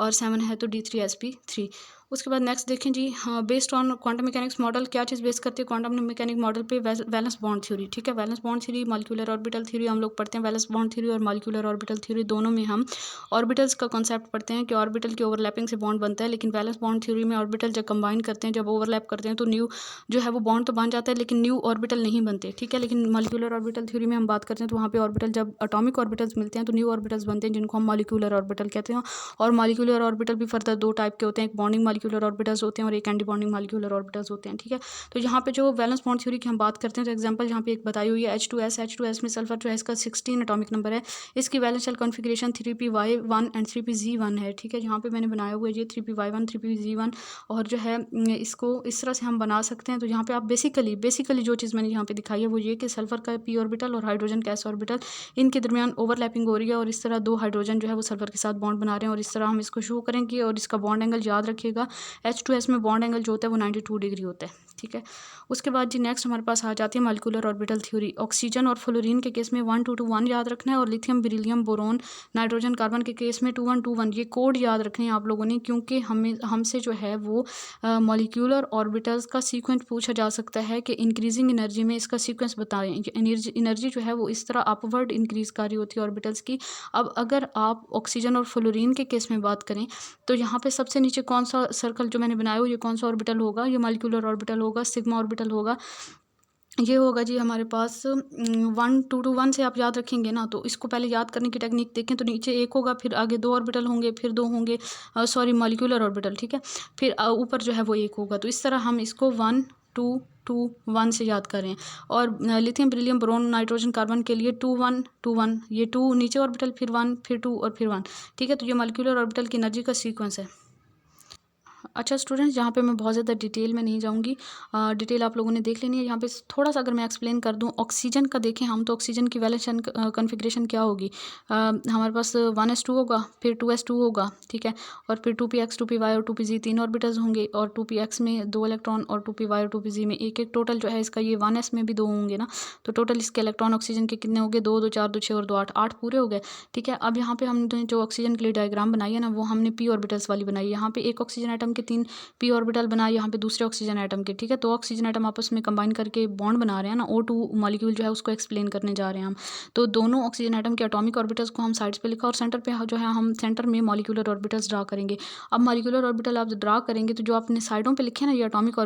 और 7 है तो D3sp3। उसके बाद नेक्स्ट देखें जी, हाँ, based on quantum mechanics model, क्या चीज़ बेस करती है क्वांटम मैकेनिक मॉडल पे? Valence bond theory. ठीक है, valence bond theory, molecular orbital theory हम लोग पढ़ते हैं। वैलेंस बॉन्ड थ्योरी और मॉलिक्यूलर ऑर्बिटल थ्योरी दोनों में हम ऑर्बिटल्स का कॉन्सेप्ट पढ़ते हैं कि ऑर्बिटल की ओवरलैपिंग से बॉन्ड बनता है, लेकिन वैलेंस बॉन्ड थ्योरी में ऑर्बिटल जब कंबाइन करते हैं, जब ओवरलैप करते हैं, तो न्यू जो है वो बॉन्ड तो बन जाता है लेकिन न्यू ऑर्बिटल नहीं बनते। ठीक है, लेकिन मॉलिक्यूलर ऑर्बिटल थ्योरी में हम बात करते हैं तो वहाँ पे ऑर्बिटल जब एटॉमिक ऑर्बिटल्स मिलते हैं तो न्यू ऑर्बिटल्स बनते हैं, जिनको हम मॉलिक्यूलर ऑर्बिटल कहते हैं। और मॉलिक्यूलर ऑर्बिटल भी फर्दर 2 टाइप के होते हैं, एक बॉन्डिंग मॉलिक्यूलर ऑर्बिटल्स होते हैं और एक एंटी बॉन्डिंग मॉलिक्यूलर ऑर्बिटल्स होते हैं। ठीक है, तो यहाँ पे जो वैलेंस बॉन्ड थ्योरी की हम बात करते हैं तो एग्जांपल यहाँ पे एक बताई हुई है H2S में सल्फर जो है इसका 16 एटॉमिक नंबर है, इसकी valence shell configuration 3py1 and 3pz1 है। ठीक है, यहाँ पे मैंने बनाया हुआ है ये 3py1 3pz1, और जो है इसको इस तरह से हम बना सकते हैं। तो यहाँ पे आप बेसिकली जो चीज़ मैंने यहाँ पे दिखाई है वो ये कि सल्फर का p ऑर्बिटल और हाइड्रोजन का s ऑर्बिटल, इनके दरमियान ओवरलैपिंग हो रही है, और इस तरह 2 हाइड्रोजन जो है वो सल्फर के साथ बॉन्ड बना रहे हैं, और इस तरह हम इसको शो करेंगे। और इसका बॉन्ड एंगल याद रखिएगा, H2S में बॉन्ड एंगल जो होता है वो 92 डिग्री होता है। ठीक है, उसके बाद जी नेक्स्ट हमारे पास आ जाती है मॉलिक्यूलर ऑर्बिटल थ्योरी। ऑक्सीजन और फ्लोरीन के केस में 1 2 2 1 याद रखना है, और lithium beryllium boron nitrogen carbon के केस में 2 1 2 1 ये कोड याद रखने हैं आप लोगों ने, क्योंकि हमसे जो है वो मॉलिक्यूलर ऑर्बिटल्स का सीक्वेंस पूछा जा सकता है कि इंक्रीजिंग एनर्जी में इसका सीक्वेंस बताएं। एनर्जी जो है वो इस तरह अपवर्ड इंक्रीज कर रही होती है ऑर्बिटल्स की। अब अगर आप ऑक्सीजन और फ्लोरीन के केस में बात करें तो यहाँ पे सबसे नीचे कौन सा सर्कल जो मैंने बनाया हो ये कौन सा ऑर्बिटल होगा? ये मॉलिक्यूलर ऑर्बिटल होगा, सिग्मा ऑर्बिटल होगा। ये होगा जी हमारे पास 1 2 2 1 से आप याद रखेंगे ना, तो इसको पहले याद करने की टेक्निक देखें तो नीचे 1 होगा, फिर आगे 2 ऑर्बिटल होंगे, फिर 2 होंगे, सॉरी मॉलिक्यूलर ऑर्बिटल। ठीक है, फिर ऊपर जो है वो 1 होगा। तो इस तरह हम इसको 1 2 2 1 से याद करें। और lithium beryllium boron nitrogen carbon के लिए 2 1 2 1, ये 2 नीचे ऑर्बिटल, फिर 1 फिर 2 और फिर 1। ठीक है, तो ये मॉलिक्यूलर ऑर्बिटल की एनर्जी का सीक्वेंस है। अच्छा स्टूडेंट्स, यहाँ पे मैं बहुत ज़्यादा डिटेल में नहीं जाऊँगी, डिटेल आप लोगों ने देख लेनी है। यहाँ पे थोड़ा सा अगर मैं एक्सप्लेन कर दूँ, ऑक्सीजन का देखें हम, तो ऑक्सीजन की वैलेंस कन्फिग्रेशन क्या होगी। हमारे पास 1s2 होगा, फिर 2s2 होगा, ठीक है, और फिर 2px 2py और 2pz तीन ऑर्बिटल्स होंगे, और 2px में 2 इलेक्ट्रॉन और 2py और 2pz में एक एक। टोटल जो है इसका ये 1s में भी 2 होंगे ना, तो टोटल इसके इलेक्ट्रॉन ऑक्सीजन के कितने हो गए, 2 2 4 2 6 और 2 8, 8 पूरे हो गए, ठीक है। अब यहाँ पे हमने जो ऑक्सीजन के लिए डायग्राम बनाई है ना, वो हमने p ऑर्बिटल्स वाली बनाई है। यहाँ पे एक ऑक्सीजन एटम के 3 p ऑर्बिटल बनाए, यहाँ पे दूसरे ऑक्सीजन एटम के, ठीक है। तो ऑक्सीजन एटम आपस में कंबाइन करके बॉन्ड बना रहे हैं ना, O2 मॉलिक्यूल जो है उसको एक्सप्लेन करने जा रहे हैं हम। तो दोनों ऑक्सीजन एटम के एटॉमिक ऑर्बिटल्स को हम साइड्स पे लिखा, और सेंटर पे जो है हम सेंटर में मॉलिक्यूलर ऑर्बिटल्स ड्रा करेंगे। अब मॉलिक्यूलर ऑर्बिटल आप ड्रा करेंगे तो जो आपने साइडों पे लिखे हैं ना, ये एटॉमिक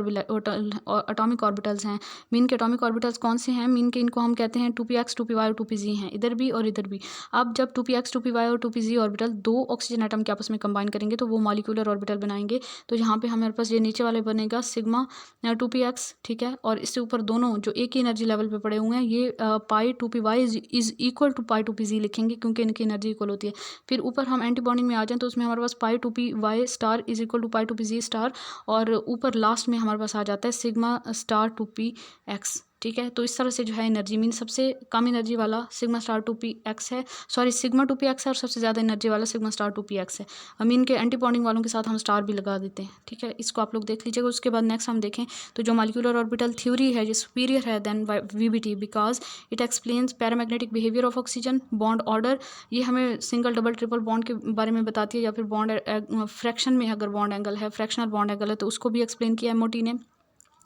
ऑर्बिटल्स हैं। मीन के एटॉमिक ऑर्बिटल्स कौन से हैं, मीन के इनको हम कहते हैं 2px 2py और 2pz हैं, इधर भी और इधर भी। अब जब 2px 2py और 2pz ऑर्बिटल दो ऑक्सीजन एटम के आपस में कंबाइन करेंगे तो वो मॉलिक्यूलर ऑर्बिटल बनाएंगे। तो यहाँ पे हमारे पास ये नीचे वाले बनेगा सिग्मा 2px, ठीक है, और इससे ऊपर दोनों जो एक ही एनर्जी लेवल पे पड़े हुए हैं, ये pi 2py is equal to pi 2pz लिखेंगे, क्योंकि इनकी एनर्जी इक्वल होती है। फिर ऊपर हम एंटी बॉन्डिंग में आ जाएं तो उसमें हमारे पास pi 2py star is equal to pi 2pz star, और ऊपर लास्ट में हमारे पास आ जाता है सिग्मा स्टार 2px, ठीक है। तो इस तरह से जो है एनर्जी मीन सबसे कम एनर्जी वाला सिग्मा स्टार 2px है, सॉरी सिग्मा 2px है, और सबसे ज़्यादा एनर्जी वाला सिग्मा स्टार 2px है। अमीन के एंटी बॉन्डिंग वालों के साथ हम स्टार भी लगा देते हैं, ठीक है। इसको आप लोग देख लीजिएगा। उसके बाद नेक्स्ट हम देखें तो जो मॉलिक्यूलर ऑर्बिटल थ्योरी है ये सुपीरियर है than VBT, because it explains paramagnetic behaviour of oxygen, bond order, ये हमें सिंगल डबल ट्रिपल बॉन्ड के बारे में बताती है, या फिर बॉन्ड फ्रैक्शन में अगर बॉन्ड एंगल है, फ्रैक्शनल बॉन्ड एंगल है, तो उसको भी एक्सप्लेन किया है MOT ने।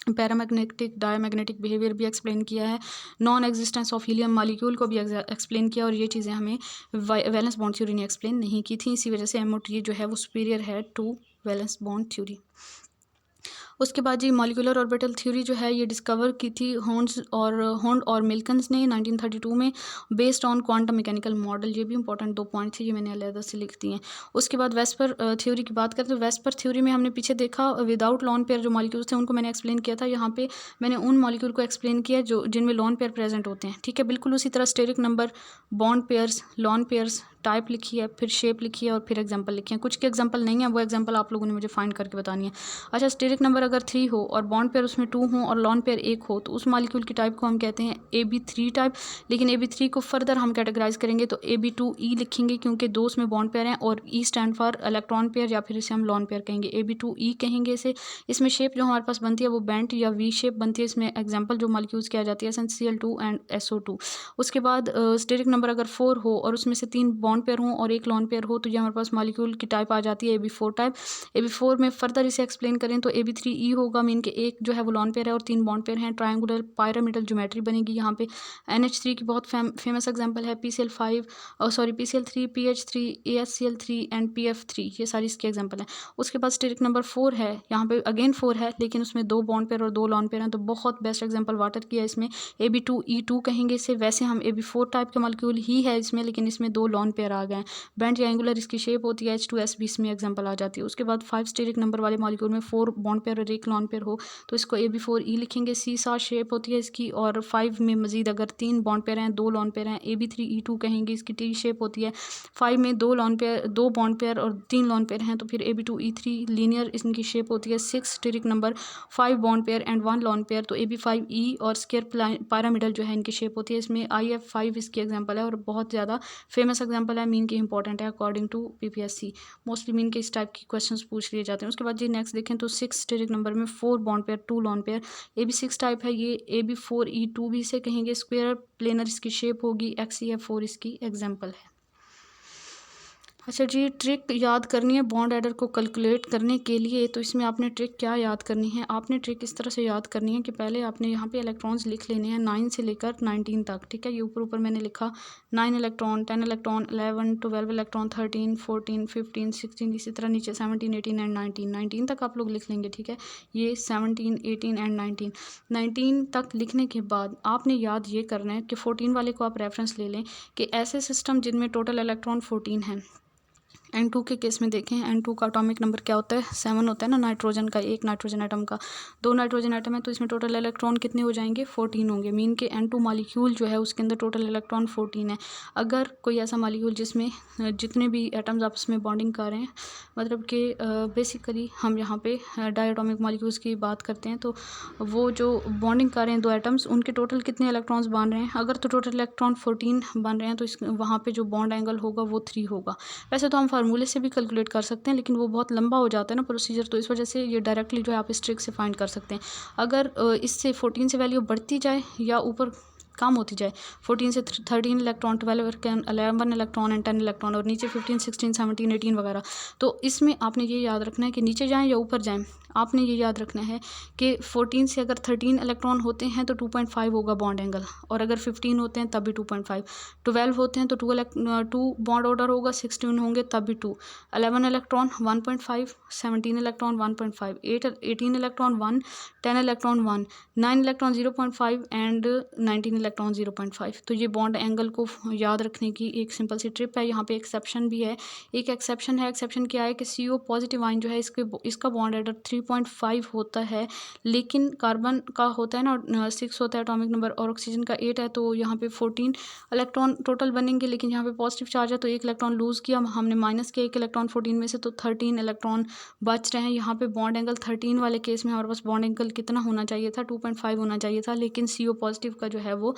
पैरामैग्नेटिक डायमैग्नेटिक बिहेवियर भी एक्सप्लेन किया है, non existence of helium molecule को भी एक्सप्लेन किया, और ये चीज़ें हमें वैलेंस बॉन्ड थ्योरी ने एक्सप्लेन नहीं की थी, इसी वजह से MOT जो है वो सुपीरियर है टू वैलेंस बॉन्ड थ्योरी। उसके बाद जी मॉलिक्यूलर ऑर्बिटल थ्योरी जो है ये डिस्कवर की थी होंड और मिल्कन्स ने 1932 में, based on quantum mechanical model. ये भी इंपॉर्टेंट 2 पॉइंट थे, ये मैंने अलग से लिख दिए हैं। उसके बाद वेस्पर थ्योरी की बात करें तो वेस्पर थ्योरी में हमने पीछे देखा विदाउट लॉन पेयर जो मॉलिक्यूल्स थे उनको मैंने एक्सप्लेन किया था। यहाँ पे मैंने उन मॉलिक्यूल को एक्सप्लेन किया जो जिनमें लॉन पेयर प्रेजेंट होते हैं, ठीक है। बिल्कुल उसी तरह steric number, bond pairs, lone pairs, type लिखी है, फिर शेप लिखी है, और फिर एग्जांपल लिखी है। कुछ के एग्जांपल नहीं है, वो एग्जांपल आप लोगों ने मुझे फाइंड करके बतानी है। अच्छा, स्टेरिक नंबर अगर 3 हो और बॉन्ड पेयर उसमें 2 हो और लॉन पेयर 1 हो तो उस मॉलिक्यूल की टाइप को हम कहते हैं AB3 टाइप। लेकिन AB3 को फर्दर हम कैटेगराइज करेंगे तो AB2E लिखेंगे, क्योंकि दो उसमें बॉन्ड पेयर हैं, और E stand for electron pair, या फिर इसे हम लॉन पेयर कहेंगे, AB2E कहेंगे इसे। इसमें शेप जो हमारे पास बनती है वो बेंट या V शेप बनती है। इसमें एग्जाम्पल जो मॉलिक्यूल्स किया जाती है SnCl2 एंड SO2। उसके बाद स्टेरिक नंबर अगर 4 हो और उसमें से 3 बॉन्ड पेयर हों और 1 लॉन पेयर हो तो ये हमारे पास मॉलिक्यूल की टाइप आ जाती है AB4 टाइप। AB4 में फर्दर इसे एक्सप्लेन करें तो AB3E होगा, मीन के एक जो है वो लॉन पेयर है और 3 बॉन्ड पेयर हैं। ट्रायंगुलर पायरामिडल ज्योमेट्री बनेगी यहाँ पे। NH3 की बहुत फेमस एग्जाम्पल है PCl3, PH3, ASCl3 and PF3, ये सारी इसके एग्जाम्पल हैं। उसके बाद स्टेरिक नंबर 4 है, यहाँ पे अगेन 4 है, लेकिन उसमें 2 बॉन्ड पेयर और 2 लॉन पेयर हैं, तो बहुत बेस्ट एग्जाम्पल वाटर की है। इसमें AB2E2 कहेंगे इसे। वैसे हम AB4 टाइप का मॉलिक्यूल ही है इसमें, लेकिन इसमें 2 लॉन पेयर आ गए हैं। बेंट ट्रायंगुलर इसकी शेप होती है, H2S भी इसमें एग्जाम्पल आ जाती है। उसके बाद 5 स्टेरिक नंबर वाले मॉलिक्यूल में 4 बॉन्ड पेयर और 1 लॉन पेयर हो तो इसको AB4E लिखेंगे। सीसा शेप होती है इसकी, और 5 में मजीद अगर 3 बॉन्ड पेयर हैं, 2 लॉन पेयर हैं, AB3E2 कहेंगे। इसकी T शेप होती है। 5 में 2 लॉन पेयर, 2 बॉन्ड पेयर और 3 लॉन पेयर हैं तो फिर AB2E3 लीनियर इनकी शेप होती है। 6 steric number, 5 bond pair and 1 lone pair, तो AB5E और स्क्वायर पिरामिडल जो है इनकी शेप होती है। इसमें IF5 इसकी एग्जाम्पल है और बहुत ज़्यादा फेमस एग्जाम्पल है, मीन की इंपॉर्टेंट है according to PPSC। Mostly mean के इस टाइप के क्वेश्चंस पूछ लिए जाते हैं। उसके बाद जी नेक्स्ट देखें तो 6 स्टेरिक नंबर में 4 bond pair, 2 lone pair, AB6 type है ये। AB4E2 भी इसे कहेंगे। स्क्वायर प्लेनर इसकी शेप होगी। XEF4 इसकी एग्जाम्पल है। अच्छा जी, ट्रिक याद करनी है बॉन्ड एडर को कैलकुलेट करने के लिए, तो इसमें आपने ट्रिक क्या याद करनी है, आपने ट्रिक इस तरह से याद करनी है कि पहले आपने यहाँ पे इलेक्ट्रॉन्स लिख लेने हैं 9 से लेकर 19 तक, ठीक है। ये ऊपर मैंने लिखा 9 इलेक्ट्रॉन, 10 इलेक्ट्रॉन, 11, 12 इलेक्ट्रॉन, 13, 14, 15, 16, इसी तरह नीचे 17, 18 एंड 19 तक आप लोग लिख लेंगे, ठीक है। ये 17, 18 एंड 19 तक लिखने के बाद आपने याद ये करना है कि 14 वाले को आप रेफरेंस ले लें कि ऐसे सिस्टम जिनमें टोटल इलेक्ट्रॉन 14 हैं, N2 के केस में देखें, N2 का एटॉमिक नंबर क्या होता है, 7 होता है ना नाइट्रोजन का, एक नाइट्रोजन एटम का, 2 नाइट्रोजन एटम है तो इसमें टोटल इलेक्ट्रॉन कितने हो जाएंगे, 14 होंगे। मीन के N2 मॉलिक्यूल जो है उसके अंदर टोटल इलेक्ट्रॉन 14 है। अगर कोई ऐसा मॉलिक्यूल जिसमें जितने भी एटम्स आपस में बॉन्डिंग कर रहे हैं, मतलब कि बेसिकली हम यहाँ पे डायटोमिक मॉलिक्यूल्स की बात करते हैं, तो वो जो बॉन्डिंग कर रहे हैं दो एटम्स, उनके टोटल कितने इलेक्ट्रॉन्स बन रहे हैं, अगर तो टोटल इलेक्ट्रॉन 14 बन रहे हैं तो इस वहाँ पे जो बॉन्ड एंगल होगा वो 3 होगा। वैसे तो हम फार्मूले से भी कैलकुलेट कर सकते हैं, लेकिन वो बहुत लंबा हो जाता है ना प्रोसीजर, तो इस वजह से ये डायरेक्टली जो है आप इस ट्रिक से फाइंड कर सकते हैं। अगर इससे 14 से वैल्यू बढ़ती जाए या ऊपर कम होती जाए, 14 से 13 इलेक्ट्रॉन, 11 इलेक्ट्रॉन एंड 10 इलेक्ट्रॉन, और नीचे 15 16 17 18 वगैरह, तो इसमें आपने ये याद रखना है कि नीचे जाएं या ऊपर जाएं, आपने ये याद रखना है कि 14 से अगर 13 इलेक्ट्रॉन होते हैं तो 2.5 होगा बॉन्ड एंगल, और अगर 15 होते हैं तब भी 2.5, 12 होते हैं तो 2 बॉन्ड ऑर्डर होगा, 16 होंगे तब भी 2, 11 electron 1.5, 17 electron 1.5, 18 electron 1, 10 electron 1, 9 electron 0.5 and 19 electron 0.5। तो ये बॉन्ड एंगल को याद रखने की एक सिंपल सी ट्रिप है। यहाँ पे एक्सेप्शन भी है, एक एक्सेप्शन है। एक्सेप्शन क्या है कि CO पॉजिटिव आयन जो है इसका बॉन्ड ऑर्डर 3.5 होता है, लेकिन कार्बन का होता है ना 6 होता है एटॉमिक नंबर, और ऑक्सीजन का 8 है, तो यहाँ पे 14 इलेक्ट्रॉन टोटल बनेंगे, लेकिन यहाँ पे पॉजिटिव चार्ज है तो एक इलेक्ट्रॉन लूज़ किया हमने, माइनस किया एक इलेक्ट्रॉन 14 में से, तो 13 इलेक्ट्रॉन बच रहे हैं। यहाँ पे बॉन्ड एंगल 13 वाले केस में हमारे पास बॉन्ड एंगल कितना होना चाहिए था, 2.5 होना चाहिए था, लेकिन CO पॉजिटिव का जो है वो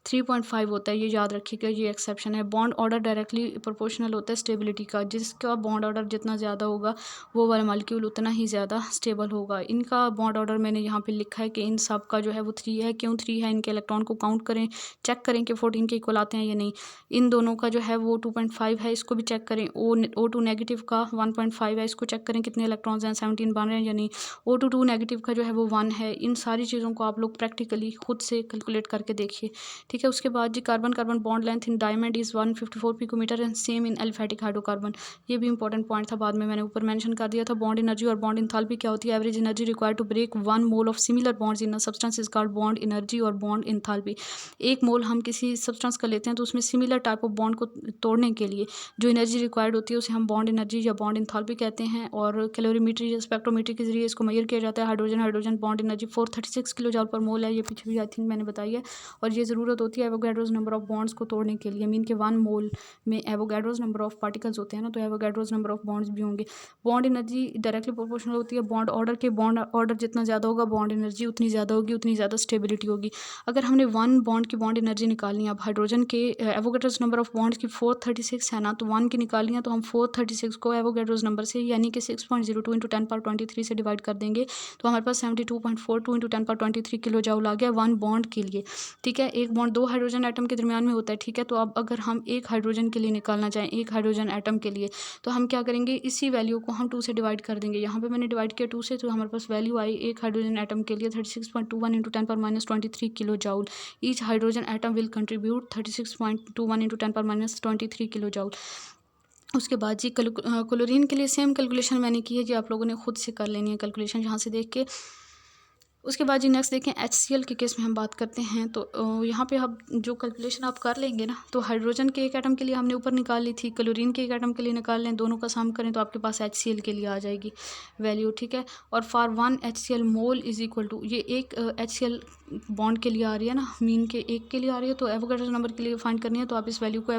3.5 होता है। ये याद रखिएगा, ये एक्सेप्शन है। बॉन्ड ऑर्डर डायरेक्टली प्रोपोर्शनल होता है स्टेबिलिटी का, जिसका बॉन्ड ऑर्डर जितना ज़्यादा होगा वो वाला मॉलिक्यूल उतना ही ज़्यादा स्टेबल होगा। इनका बॉन्ड ऑर्डर मैंने यहाँ पे लिखा है कि इन सब का जो है वो 3 है। क्यों 3 है, इनके इलेक्ट्रॉन को काउंट करें, चेक करें कि 14 के इक्वल आते हैं या नहीं। इन दोनों का जो है वो 2.5 है, इसको भी चेक करें। O2 नेगेटिव का 1.5 है, इसको चेक करें कितने इलेक्ट्रॉन्स हैं, 17 बन रहे हैं या नहीं। O2 नेगेटिव का जो है वो 1 है। इन सारी चीज़ों को आप लोग प्रैक्टिकली खुद से कैलकुलेट करके देखिए, ठीक है। उसके बाद जी carbon carbon bond length in diamond is 154 picometer and same in aliphatic hydrocarbon. ये भी इंपॉर्टेंट पॉइंट था, बाद में मैंने ऊपर मेंशन कर दिया था। बॉन्ड एनर्जी और बॉन्ड इंथैल्पी क्या होती है, average energy required to break 1 mole of similar bonds in a substance is called bond energy और बॉन्ड इंथैल्पी। 1 मोल हम किसी सब्सटेंस का लेते हैं तो उसमें सिमिलर टाइप ऑफ बॉन्ड को तोड़ने के लिए जो एनर्जी रिक्वायर्ड होती है उसे हम बॉन्ड एनर्जी या बॉन्ड इंथैल्पी कहते हैं, और कैलोरीमेट्री या स्पेक्ट्रोमेट्री के जरिए इसको मेजर किया जाता है। Hydrogen bond energy 436 kilo joule पर मोल है, ये पीछे भी आई थिंक मैंने बताई है, और ये ज़रूरत होती है एवोगाड्रोस नंबर ऑफ बॉन्ड्स को तोड़ने के लिए। मीन के 1 मोल में एवोगाड्रोस नंबर ऑफ पार्टिकल्स होते हैं ना, तो एवोगाड्रोस नंबर ऑफ बॉन्ड्स भी होंगे। बॉन्ड एनर्जी डायरेक्टली प्रोपोर्शनल होती है बॉन्ड ऑर्डर जितना ज़्यादा होगा बॉन्ड एनर्जी उतनी ज़्यादा होगी, उतनी ज़्यादा स्टेबिलिटी होगी। अगर हमने 1 बॉन्ड की बॉन्ड एनर्जी निकालनी है, अब हाइड्रोजन के एवोगाड्रोस नंबर ऑफ बॉन्ड्स की 436 है ना, तो 1 की निकालनी है तो हम 436 को एवोगाड्रोस नंबर से यानी कि 6.02 इंटू 10⁻23 से डिवाइड कर देंगे, तो हमारे पास 72.42 इंटू 10⁻23 किलो जूल आ गया 1 बॉन्ड के लिए, ठीक है। एक बॉन्ड 2 हाइड्रोजन एटम के दरमियान में होता है, ठीक है। तो अब अगर हम एक हाइड्रोजन के लिए निकालना चाहें, एक हाइड्रोजन एटम के लिए, तो हम क्या करेंगे, इसी वैल्यू को हम 2 से डिवाइड कर देंगे। यहाँ पे मैंने डिवाइड किया 2 से, तो हमारे पास वैल्यू आई एक हाइड्रोजन एटम के लिए 36.21 into 10⁻23 kilo joule. Each hydrogen atom will contribute 36.21 into 10⁻23 kilo joule. उसके बाद जी क्लोरीन के लिए सेम कैलकुलेशन मैंने की है जी, आप लोगों ने खुद से कर लेनी है कैलकुलेशन यहाँ से देख के। उसके बाद जी नेक्स्ट देखें HCl के केस में हम बात करते हैं, तो यहाँ पे हम जो कैलकुलेशन आप कर लेंगे ना, तो हाइड्रोजन के एक एटम के लिए हमने ऊपर निकाल ली थी, क्लोरीन के एक एटम के लिए निकाल लें, दोनों का सम करें तो आपके पास HCl के लिए आ जाएगी वैल्यू, ठीक है। और for 1 HCl mole is equal to, ये एक HCl बॉन्ड के लिए आ रही है ना, मीन के एक के लिए आ रही है, तो एवोगाड्रो नंबर के लिए फाइंड करनी है, तो आप इस वैल्यू को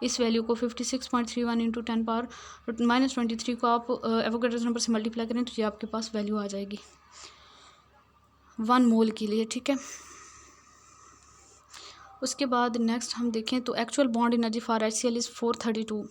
इस वैल्यू को 56.31 इंटू 10⁻23 को आप एवोगाड्रो नंबर से मल्टीप्लाई करें तो ये आपके पास वैल्यू आ जाएगी 1 मोल के लिए, ठीक है। उसके बाद नेक्स्ट हम देखें तो actual bond energy for HCl is 432।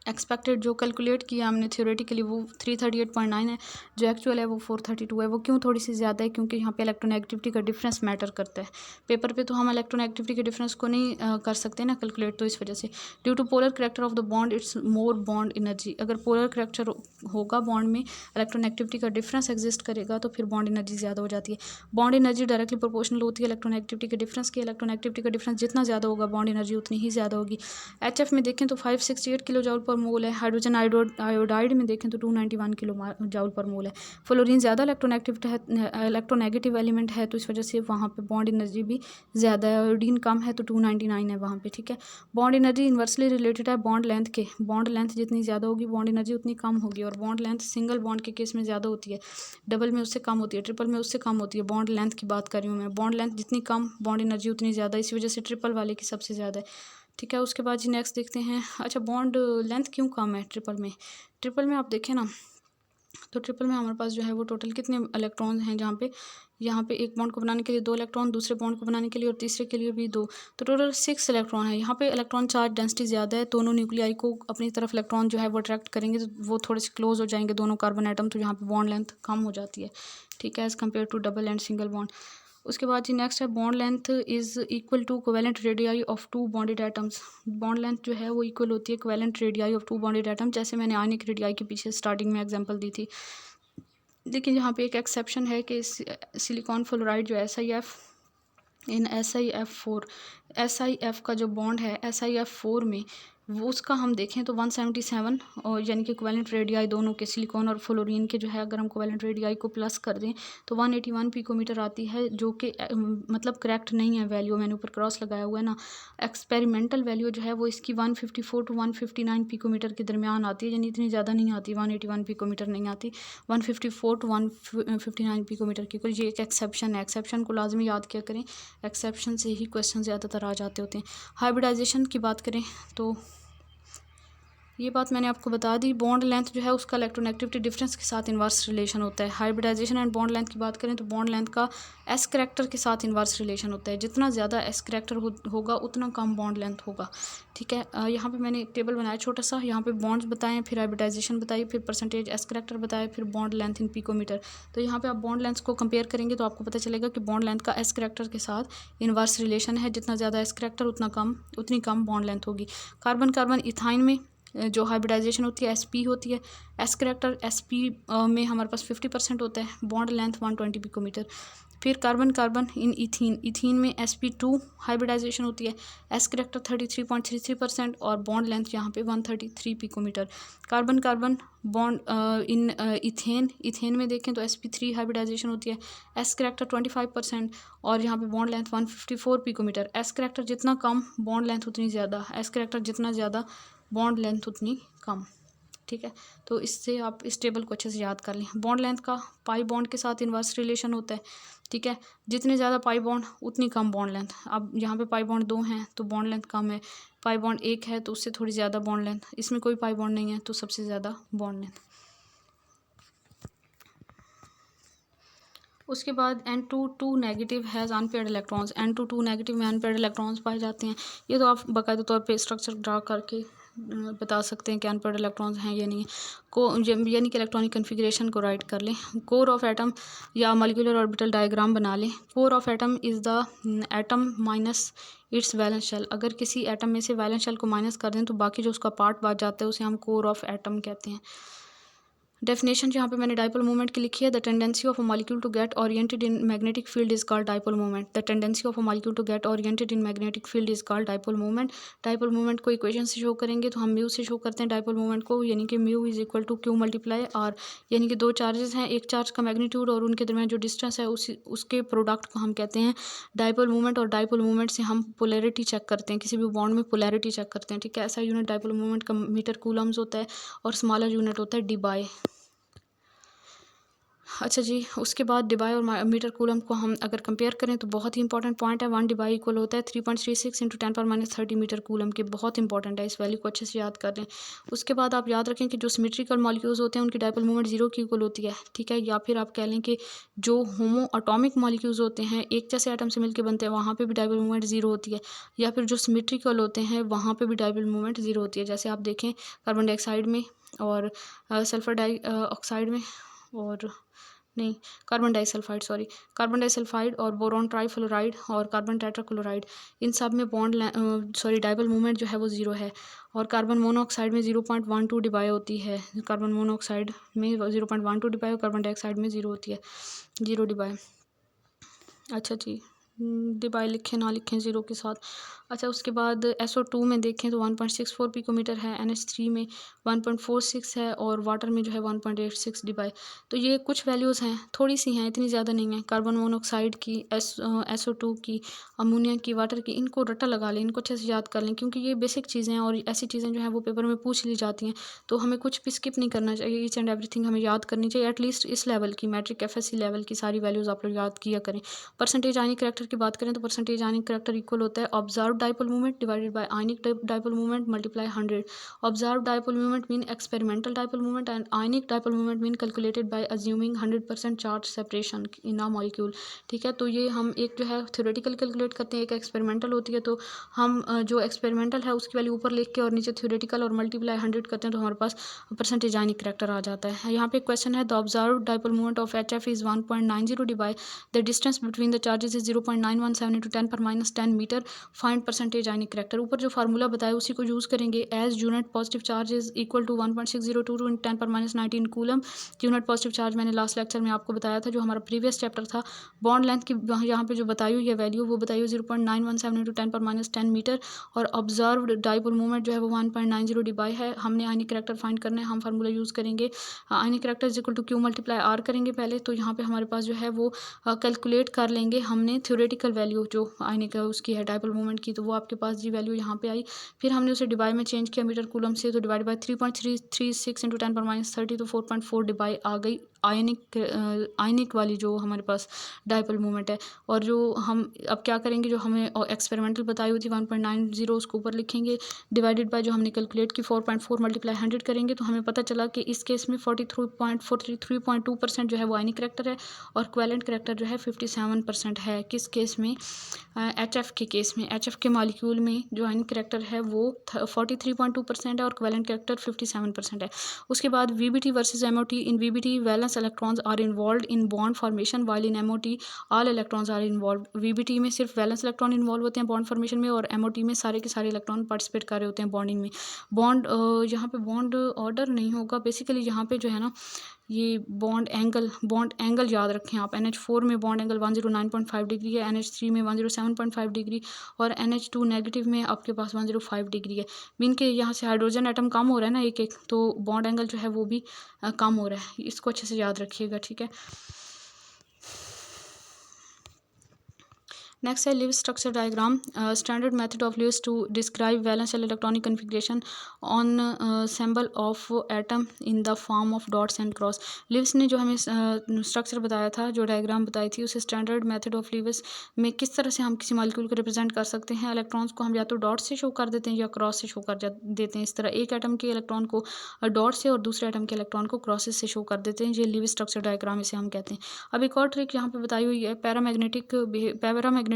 Expected जो कैलकुलेट किया हमने थ्योरेटिकली वो 338.9 है, जो एक्चुअल है वो 432 है। वो क्यों थोड़ी सी ज़्यादा है, क्योंकि यहाँ पे इलेक्ट्रोनेगेटिविटी का डिफरेंस मैटर करता है। पेपर पे तो हम इलेक्ट्रोनेगेटिविटी के डिफरेंस को नहीं कर सकते ना कैलकुलेट, तो इस वजह से due to polar character of the bond it's more bond energy. अगर पोलर करेक्टर होगा बॉन्ड में, इलेक्ट्रोनेगेटिविटी का डिफरेंस एग्जिस्ट करेगा तो फिर बॉन्ड एनर्जी ज़्यादा हो जाती है। बॉन्ड एनर्जी डायरेक्टली प्रोपोर्शनल होती है इलेक्ट्रोनेगेटिविटी के डिफरेंस की। इलेक्ट्रोनेगेटिविटी का डिफरेंस जितना ज़्यादा होगा बॉन्ड एनर्जी उतनी ही ज़्यादा होगी। HF में देखें तो 568 किलो जूल पर मोल है। हाइड्रोजन आयोडाइड में देखें तो 291 किलो जूल पर मोल है। फ्लोरीन ज़्यादा इलेक्ट्रोनेगेटिव एलिमेंट है, तो इस वजह से वहाँ पे बॉन्ड एनर्जी भी ज़्यादा है। आयोडीन कम है तो 299 है वहाँ पे, ठीक है। बॉन्ड एनर्जी इन्वर्सली रिलेटेड है बॉन्ड लेंथ के। बॉन्ड लेंथ जितनी ज़्यादा होगी बॉन्ड एनर्जी उतनी कम होगी, और बॉन्ड लेंथ सिंगल बॉन्ड के केस में ज़्यादा होती है, डबल में उससे कम होती है, ट्रिपल में उससे कम होती है। बॉन्ड लेंथ की बात कर रही हूँ मैं। बॉन्ड लेंथ जितनी कम बॉन्ड एनर्जी उतनी ज़्यादा, इसी वजह से ट्रिपल वाले की सबसे ज़्यादा है, ठीक है। उसके बाद जी नेक्स्ट देखते हैं। अच्छा, बॉन्ड लेंथ क्यों कम है ट्रिपल में? ट्रिपल में आप देखें ना, तो ट्रिपल में हमारे पास जो है वो टोटल कितने इलेक्ट्रॉन हैं, जहाँ पे यहाँ पे एक बॉन्ड को बनाने के लिए 2 इलेक्ट्रॉन, दूसरे बॉन्ड को बनाने के लिए और तीसरे के लिए भी 2, तो टोटल 6 इलेक्ट्रॉन है। यहाँ पे इलेक्ट्रॉन चार्ज डेंसिटी ज़्यादा है, दोनों न्यूक्लियाई को अपनी तरफ इलेक्ट्रॉन जो है वो अट्रैक्ट करेंगे, तो वो थोड़े से क्लोज हो जाएंगे दोनों कार्बन आइटम, तो यहाँ पे बॉन्ड लेंथ कम हो जाती है, ठीक है, as compared to double and single bond. उसके बाद जी नेक्स्ट है, bond length is equal to covalent radii of 2 bonded atoms. Bond length जो है वो इक्वल होती है covalent radii of 2 bonded atom, जैसे मैंने आयनिक रेडियाई के पीछे स्टार्टिंग में एग्जांपल दी थी। लेकिन यहाँ पे एक एक्सेप्शन है कि सिलिकॉन फ्लोराइड जो SiF इन SiF का जो बॉन्ड है SiF4 में, वो उसका हम देखें तो 177, और यानी कि कोवेलेंट रेडियाई दोनों के, सिलिकॉन और फ्लोरीन के जो है, अगर हम कोवेलेंट रेडियाई को प्लस कर दें तो 181 पिकोमीटर आती है, जो कि मतलब करेक्ट नहीं है वैल्यू, मैंने ऊपर क्रॉस लगाया हुआ है ना। एक्सपेरिमेंटल वैल्यू जो है वो इसकी 154 टू 159 पिकोमीटर के दरमियान आती है, यानी इतनी ज़्यादा नहीं आती, 181 पिकोमीटर नहीं आती, 154 टू 159 पिकोमीटर की। ये एक एक्सेप्शन है, एक्सेप्शन को लाजमी याद किया करें, एक्सेप्शन से ही क्वेश्चन ज़्यादातर आ जाते होते हैं। हाइब्रिडाइजेशन की बात करें तो ये बात मैंने आपको बता दी। बॉन्ड लेंथ जो है उसका इलेक्ट्रोनेगेटिविटी डिफरेंस के साथ इन्वर्स रिलेशन होता है। हाइब्रिडाइजेशन एंड बॉन्ड लेंथ की बात करें तो बॉन्ड लेंथ का एस करैक्टर के साथ इन्वर्स रिलेशन होता है। जितना ज़्यादा एस करैक्टर होगा उतना कम बॉन्ड लेंथ होगा, ठीक है। यहाँ पे मैंने एक टेबल बनाया छोटा सा, यहाँ पे बॉन्ड्स बताएं, फिर हाइब्रिडाइजेशन बताइए, फिर परसेंटेज एस करैक्टर बताए, फिर बॉन्ड लेंथ इन पिकोमीटर। तो यहाँ पे आप बॉन्ड लेंथ को कंपेयर करेंगे तो आपको पता चलेगा कि बॉन्ड लेंथ का एस करैक्टर के साथ इन्वर्स रिलेशन है। जितना ज़्यादा एस करैक्टर उतनी कम बॉन्ड लेंथ होगी। कार्बन कार्बन इथाइन में जो हाइब्रिडाइजेशन होती है SP होती है। एस करैक्टर SP में हमारे पास 50% होता है, बॉन्ड लेंथ 120 पिकोमीटर। फिर कार्बन कार्बन इन इथीन में SP2 हाइब्रिडाइजेशन होती है, एस करैक्टर 33.33% और बॉन्ड लेंथ यहाँ पे 133 picometre. Carbon carbon bond in ethane में देखें तो SP3 हाइब्रिडाइजेशन होती है, एस करैक्टर 25% और यहाँ पे bond length 154 picometre. S character जितना कम बॉन्ड लेंथ उतनी ज़्यादा, एस करैक्टर जितना ज़्यादा बॉन्ड लेंथ उतनी कम, ठीक है। तो इससे आप इस टेबल को अच्छे से याद कर लें। बॉन्ड लेंथ का पाई बॉन्ड के साथ इन्वर्स रिलेशन होता है, ठीक है। जितने ज़्यादा पाई बॉन्ड उतनी कम बॉन्ड लेंथ। अब यहाँ पे पाई बॉन्ड 2 हैं तो बॉन्ड लेंथ कम है, पाई बॉन्ड 1 है तो उससे थोड़ी ज़्यादा बॉन्ड लेंथ, इसमें कोई पाई बॉन्ड नहीं है तो सबसे ज़्यादा बॉन्ड लेंथ। उसके बाद N22 negative has unpaired electrons. N22 negative में अनपेयर्ड इलेक्ट्रॉन्स पाए जाते हैं। ये तो आप बाकायदा तौर पे स्ट्रक्चर ड्रा करके बता सकते हैं कि अनपेयर्ड इलेक्ट्रॉन्स हैं या नहीं को, यानी कि इलेक्ट्रॉनिक कन्फिग्रेशन को राइट कर लें। कोर ऑफ एटम या मॉलिक्यूलर ऑर्बिटल डायग्राम बना लें। Core of atom is the atom minus its valence shell. अगर किसी एटम में से वैलेंस शेल को माइनस कर दें तो बाकी जो उसका पार्ट बच जाता है उसे हम कोर ऑफ एटम कहते हैं। डेफिनेशन यहाँ पे मैंने डाइपोल मोमेंट की लिखी है। The tendency of a molecule to get oriented in magnetic field is called dipole moment. The tendency of a molecule to get oriented in magnetic field is called dipole moment. Dipole moment को equation से show करेंगे तो हम mu से show करते हैं dipole moment को, यानी कि mu is equal to q multiply r. यानी कि 2 चार्जेस हैं, एक चार्ज का मैग्नीट्यूड और उनके दरमियान जो डिस्टेंस है उसके प्रोडक्ट को हम कहते हैं डाइपोल मोमेंट। और डाइपोल मोमेंट से हम पोलैरिटी चेक करते हैं, किसी भी बॉन्ड में पोलैरिटी चेक करते हैं, ठीक है। ऐसा यूनिट डाइपोल मोमेंट का मीटर कूलम्स होता है और स्मॉलर यूनिट होता है डिबाई। अच्छा जी, उसके बाद डिबाई और मीटर कूलम को हम अगर कंपेयर करें तो बहुत ही इंपॉर्टेंट पॉइंट है। 1 डिबाई इक्वल होता है 3.36 इंटू 10⁻³ मीटर कूलम के। बहुत इंपॉर्टेंट है, इस वैल्यू को अच्छे से याद कर लें। उसके बाद आप याद रखें कि जो सिमेट्रिकल मॉलिक्यूल्स होते हैं उनकी डाइपोल मोमेंट 0 की इक्वल होती है, ठीक है। या फिर आप कह लें कि जो होमो एटॉमिक मॉलिक्यूल्स होते हैं, एक जैसे एटम से मिलकर बनते हैं, वहाँ पर भी डाइपोल मोमेंट 0 होती है। या फिर जो सिमेट्रिकल होते हैं वहाँ पर भी डाइपोल मोमेंट 0 होती है। जैसे आप देखें कार्बन डाइऑक्साइड में और सल्फर डाइऑक्साइड में और नहीं कार्बन डाइसल्फाइड और बोरॉन ट्राईफ्लोराइड और कार्बन टेट्राक्लोराइड, इन सब में डाइपोल मोमेंट जो है वो 0 है। और कार्बन मोनोऑक्साइड में 0.12 डिबाई होती है। कार्बन मोनोऑक्साइड में 0.12 डिबाई और कार्बन डाइऑक्साइड में 0 होती है, 0 डिबाई। अच्छा जी, डिबाई लिखें ना लिखें 0 के साथ। अच्छा, उसके बाद SO2 में देखें तो 1.64 पिकोमीटर है, NH3 में 1.46 है और वाटर में जो है 1.86 dBi। तो ये कुछ वैल्यूज़ हैं, थोड़ी सी हैं, इतनी ज़्यादा नहीं है। कार्बन मोनोऑक्साइड की, SO2 की, अमोनिया की, वाटर की, इनको रट्टा लगा लें, इनको अच्छे से याद कर लें, क्योंकि ये बेसिक चीज़ें हैं और ऐसी चीज़ें जो हैं वो पेपर में पूछ ली जाती हैं। तो हमें कुछ भी स्किप नहीं करना चाहिए, ईच एंड एवरीथिंग हमें याद करनी चाहिए। एटलीस्ट इस लेवल की मैट्रिक FSC लेवल की सारी वैल्यूज़ आप लोग याद किया करें। परसेंटेज आयनिक करैक्टर की बात करें तो परसेंटेज आयनिक करैक्टर इक्वल होता है observe dipole movement divided by ionic dipole movement multiply 100। Observe dipole movement mean experimental dipole movement and ionic dipole movement mean calculated by assuming 100% charge separation in a molecule. ठीक है, तो ये हम एक जो है थ्योरेटिकल कैलकुलेट करते हैं, एक एक्सपेरिमेंटल होती है। तो हम जो एक्सपेरिमेंटल है उसकी वैल्यू ऊपर लिख के और नीचे थ्योरेटिकल और मल्टीप्लाई 100 करते हैं तो हमारे पास परसेंटेज आयनिक करैक्टर आ जाता है। यहाँ पे क्वेश्चन है the observe dipole movement of HF is 1.90 dBi, the distance between the charges is 0.917 into 10⁻10 metre, find percentage ionic character. ऊपर जो फार्मूला बताया उसी को यूज़ करेंगे। As unit positive charge is equal to 1.602 into 10⁻19 coulomb. Unit positive charge मैंने last lecture में आपको बताया था, जो हमारा प्रीवियस चैप्टर था। बॉन्ड लेंथ की यहाँ पे जो बताई हुई है वैल्यू, वो बताई हुई 0.917 into 10⁻10 मीटर, और ऑब्जर्व्ड डाइपोल मूवमेंट जो है वो 1.90 dBi है। हमने आयनिक करैक्टर फाइंड करना है, हम फार्मूला यूज़ करेंगे। Ionic character is equal to Q multiply R करेंगे पहले। तो यहाँ पे हमारे पास जो है वो कैलकुलेट कर लेंगे हमने थ्योरेटिकल वैल्यू जो आयनिक उसकी है डाइपोल मूवमेंट की, तो वो आपके पास जी वैल्यू यहाँ पे आई। फिर हमने उसे डिवाइड में चेंज किया मीटर कूलम से, तो डिवाइड बाय 3.336 into 10⁻30, तो 4.4 dBi आ गई आयनिक वाली जो हमारे पास डाइपोल मूवमेंट है। और जो हम अब क्या करेंगे, जो हमें एक्सपेरिमेंटल बताई हुई थी 1.90 उसको ऊपर लिखेंगे, डिवाइडेड बाय जो हमने कैलकुलेट की 4.4 मल्टीप्लाई 100 करेंगे। तो हमें पता चला कि इस केस में 43.2% जो है वो आयनिक करैक्टर है और क्वैलेंट करैक्टर जो है 57% है। किस केस में? HF के केस में। HF के मॉलिक्यूल में जो आयनिक करैक्टर है वो 43.2% है और क्वैलेंट करैक्टर 57% है। उसके बाद VBT versus MOT। In VBT valence electrons are involved in bond formation while in MOT all electrons are involved। VBT में सिर्फ वैलेंस इलेक्ट्रॉन इन्वॉल्व होते हैं बॉन्ड फॉर्मेशन में, और MOT में सारे के सारे इलेक्ट्रॉन पार्टिसिपेट कर रहे होते हैं बॉन्डिंग में। बॉन्ड यहाँ पे बॉन्ड ऑर्डर नहीं होगा बेसिकली, यहाँ पे जो है ना ये बॉन्ड एंगल याद रखें आप। NH4 में बॉन्ड एंगल 109.5 डिग्री है, NH3 में 107.5 डिग्री, और NH2 नेगेटिव में आपके पास 105 डिग्री है। मीन के यहाँ से हाइड्रोजन एटम कम हो रहा है ना एक एक, तो बॉन्ड एंगल जो है वो भी कम हो रहा है। इसको अच्छे से याद रखिएगा, ठीक है। नेक्स्ट है Lewis structure diagram. Standard method of Lewis to describe valence electronic configuration on symbol of atom in the form of dots and cross. Lewis ने जो हमें स्ट्रक्चर बताया था, जो डायग्राम बताई थी, उसे स्टैंडर्ड मेथड ऑफ लिव्स में किस तरह से हम किसी मॉलिक्यूल को रिप्रेजेंट कर सकते हैं। इलेक्ट्रॉन्स को हम या तो डॉट से शो कर देते हैं या क्रॉस से शो कर देते हैं। इस तरह एक एटम के इलेक्ट्रॉन को डॉट से और दूसरे एटम के इलेक्ट्रॉन को क्रॉसेस से शो कर देते हैं। ये लिव्स स्ट्रक्चर डायग्राम इसे हम कहते हैं। अब एक और ट्रिक यहाँ पे बताई हुई है, पैरामैग्नेटिक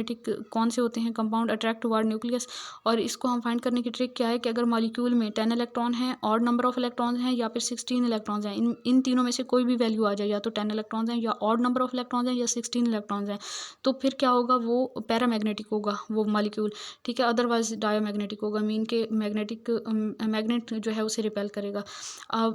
कौन से होते हैं कंपाउंड अट्रैक्ट टुवर्ड न्यूक्लियस। और इसको हम फाइंड करने की ट्रिक क्या है कि अगर मॉलिक्यूल में 10 इलेक्ट्रॉन हैं, ऑड नंबर ऑफ इलेक्ट्रॉन्स हैं, या फिर 16 इलेक्ट्रॉन्स हैं, इन तीनों में से कोई भी वैल्यू आ जाए, या तो 10 इलेक्ट्रॉन्स हैं, या ऑड नंबर ऑफ इलेक्ट्रॉन्स हैं, या 16 इलेक्ट्रॉन्स हैं, तो फिर क्या होगा, वो पैरामैग्नेटिक होगा वो मॉलिक्यूल, ठीक है। अदरवाइज डायोमैग्नेटिक होगा, मीन के मैग्नेट जो है उसे रिपेल करेगा।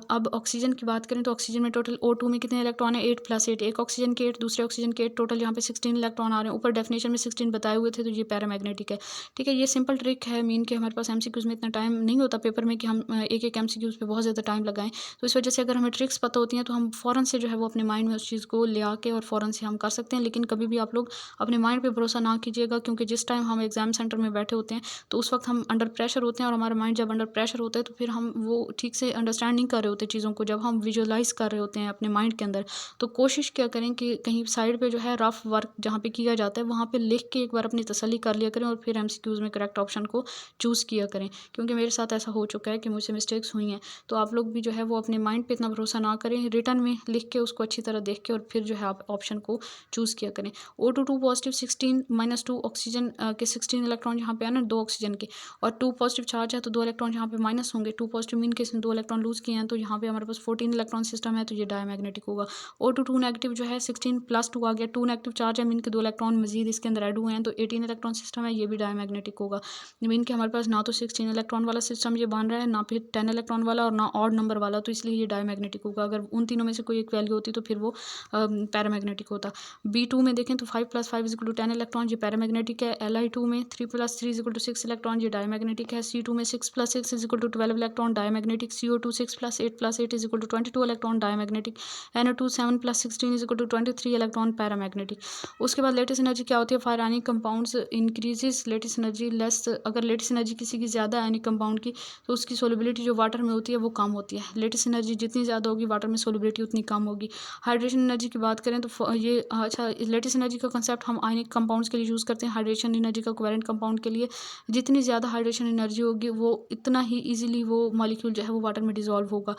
अब ऑक्सीजन की बात करें तो ऑक्सीजन में टोटल O2 में कितने इलेक्ट्रॉन है? 8 + 8। एक ऑक्सीजन के 8, दूसरे ऑक्सीजन के 8, टोटल यहाँ पे 16 इलेक्ट्रॉन आ रहे हैं। ऊपर डेफिनेशन में 16 बताए हुए थे, तो ये पैरामैग्नेटिक है, ठीक है। ये सिंपल ट्रिक है, मीन के हमारे पास MCQs में इतना टाइम नहीं होता पेपर में कि हम एक एक MCQs पे बहुत ज़्यादा टाइम लगाएं। तो इस वजह से अगर हमें ट्रिक्स पता होती हैं तो हम फ़ौरन से जो है वो अपने माइंड में उस चीज़ को ले आके और फ़ौरन से हम कर सकते हैं। लेकिन कभी भी आप लोग अपने माइंड पे भरोसा ना कीजिएगा, क्योंकि जिस टाइम हम एग्ज़ाम सेंटर में बैठे होते हैं तो उस वक्त हम अंडर प्रेशर होते हैं, और हमारा माइंड जब अंडर प्रेशर होता है तो फिर हम वो ठीक से अंडरस्टैंड नहीं कर रहे होते चीज़ों को। जब हम विजुअलाइज़ कर रहे होते हैं अपने माइंड के अंदर, तो कोशिश क्या करें कि कहीं साइड पे जो है रफ वर्क जहाँ पे किया जाता है वहाँ पे लिख के एक बार अपनी तसल्ली कर लिया करें, और फिर MCQs में करेक्ट ऑप्शन को चूज़ किया करें। क्योंकि मेरे साथ ऐसा हो चुका है कि मुझसे मिस्टेक्स हुई हैं। तो आप लोग भी जो है वो अपने माइंड पे इतना भरोसा ना करें, रिटर्न में लिख के उसको अच्छी तरह देख के और फिर जो है आप ऑप्शन को चूज़ किया करें। O2 पॉजिटिव 16 - 2 ऑक्सीजन के 16 इलेक्ट्रॉन यहाँ पे है ना 2 ऑक्सीजन के, और 2 पॉजिटिव चार्ज है तो 2 इलेक्ट्रॉन यहाँ पे माइनस होंगे। 2 पॉजिटिव मीन केस में 2 इलेक्ट्रॉन लूज़ किए हैं, तो यहाँ पे हमारे पास 14 इलेक्ट्रॉन सिस्टम है, तो ये डायमैग्नेटिक होगा। O2 2 नेगेटिव जो है 16 + 2 आ गया, 2 नेगेटिव चार्ज है, मीन के 2 इलेक्ट्रॉन मजीद इसके अंदर अंदर ऐड हुए हैं। तो 18 इलेक्ट्रॉन सिस्टम है, ये भी डायमैग्नेटिक होगा। मीन कि हमारे पास ना तो 16 इलेक्ट्रॉन वाला सिस्टम ये बन रहा है, ना फिर 10 इलेक्ट्रॉन वाला और ना ऑड नंबर वाला, तो इसलिए ये डायमैग्नेटिक होगा। अगर उन तीनों में से कोई एक वैल्यू होती तो फिर वो पैरामैग्नेटिक होता। B2 में देखें तो 5 + 5 = 10 इलेक्ट्रॉन, ये पैरामैग्नेटिक है। Li2 में 3 + 3 = 6 इलेक्ट्रॉन, ये डायमैग्नेटिक है। C2 में 6 + 6 = 12 electron, diamagnetic. CO2 6 + 8 + 8 = 22 electron, diamagnetic. NO2 7 + 16 = 23 electron, paramagnetic. उसके बाद लेटेस्ट एनर्जी क्या होती है? For ionic compounds increases latest energy less. अगर लेटेस्ट एनर्जी किसी की ज़्यादा आयनिक कंपाउंड की तो उसकी सोलिबिलिटी जो वाटर में होती है वो कम होती है। लेटेस्ट एनर्जी जितनी ज़्यादा होगी वाटर में सोलिबिलिटी उतनी कम होगी। हाइड्रेशन एनर्जी की बात करें तो ये अच्छा, लेटेस्ट एनर्जी का कंसेप्ट हम आयनिक कंपाउंड्स के लिए यूज़ करते हैं। हाइड्रेशन एनर्जी का कोवेलेंट कंपाउंड के लिए जितनी ज़्यादा हाइड्रेशन एनर्जी होगी वो इतना ही ईजिली वो मॉलिक्यूल जो है वो वाटर में डिजॉल्व होगा।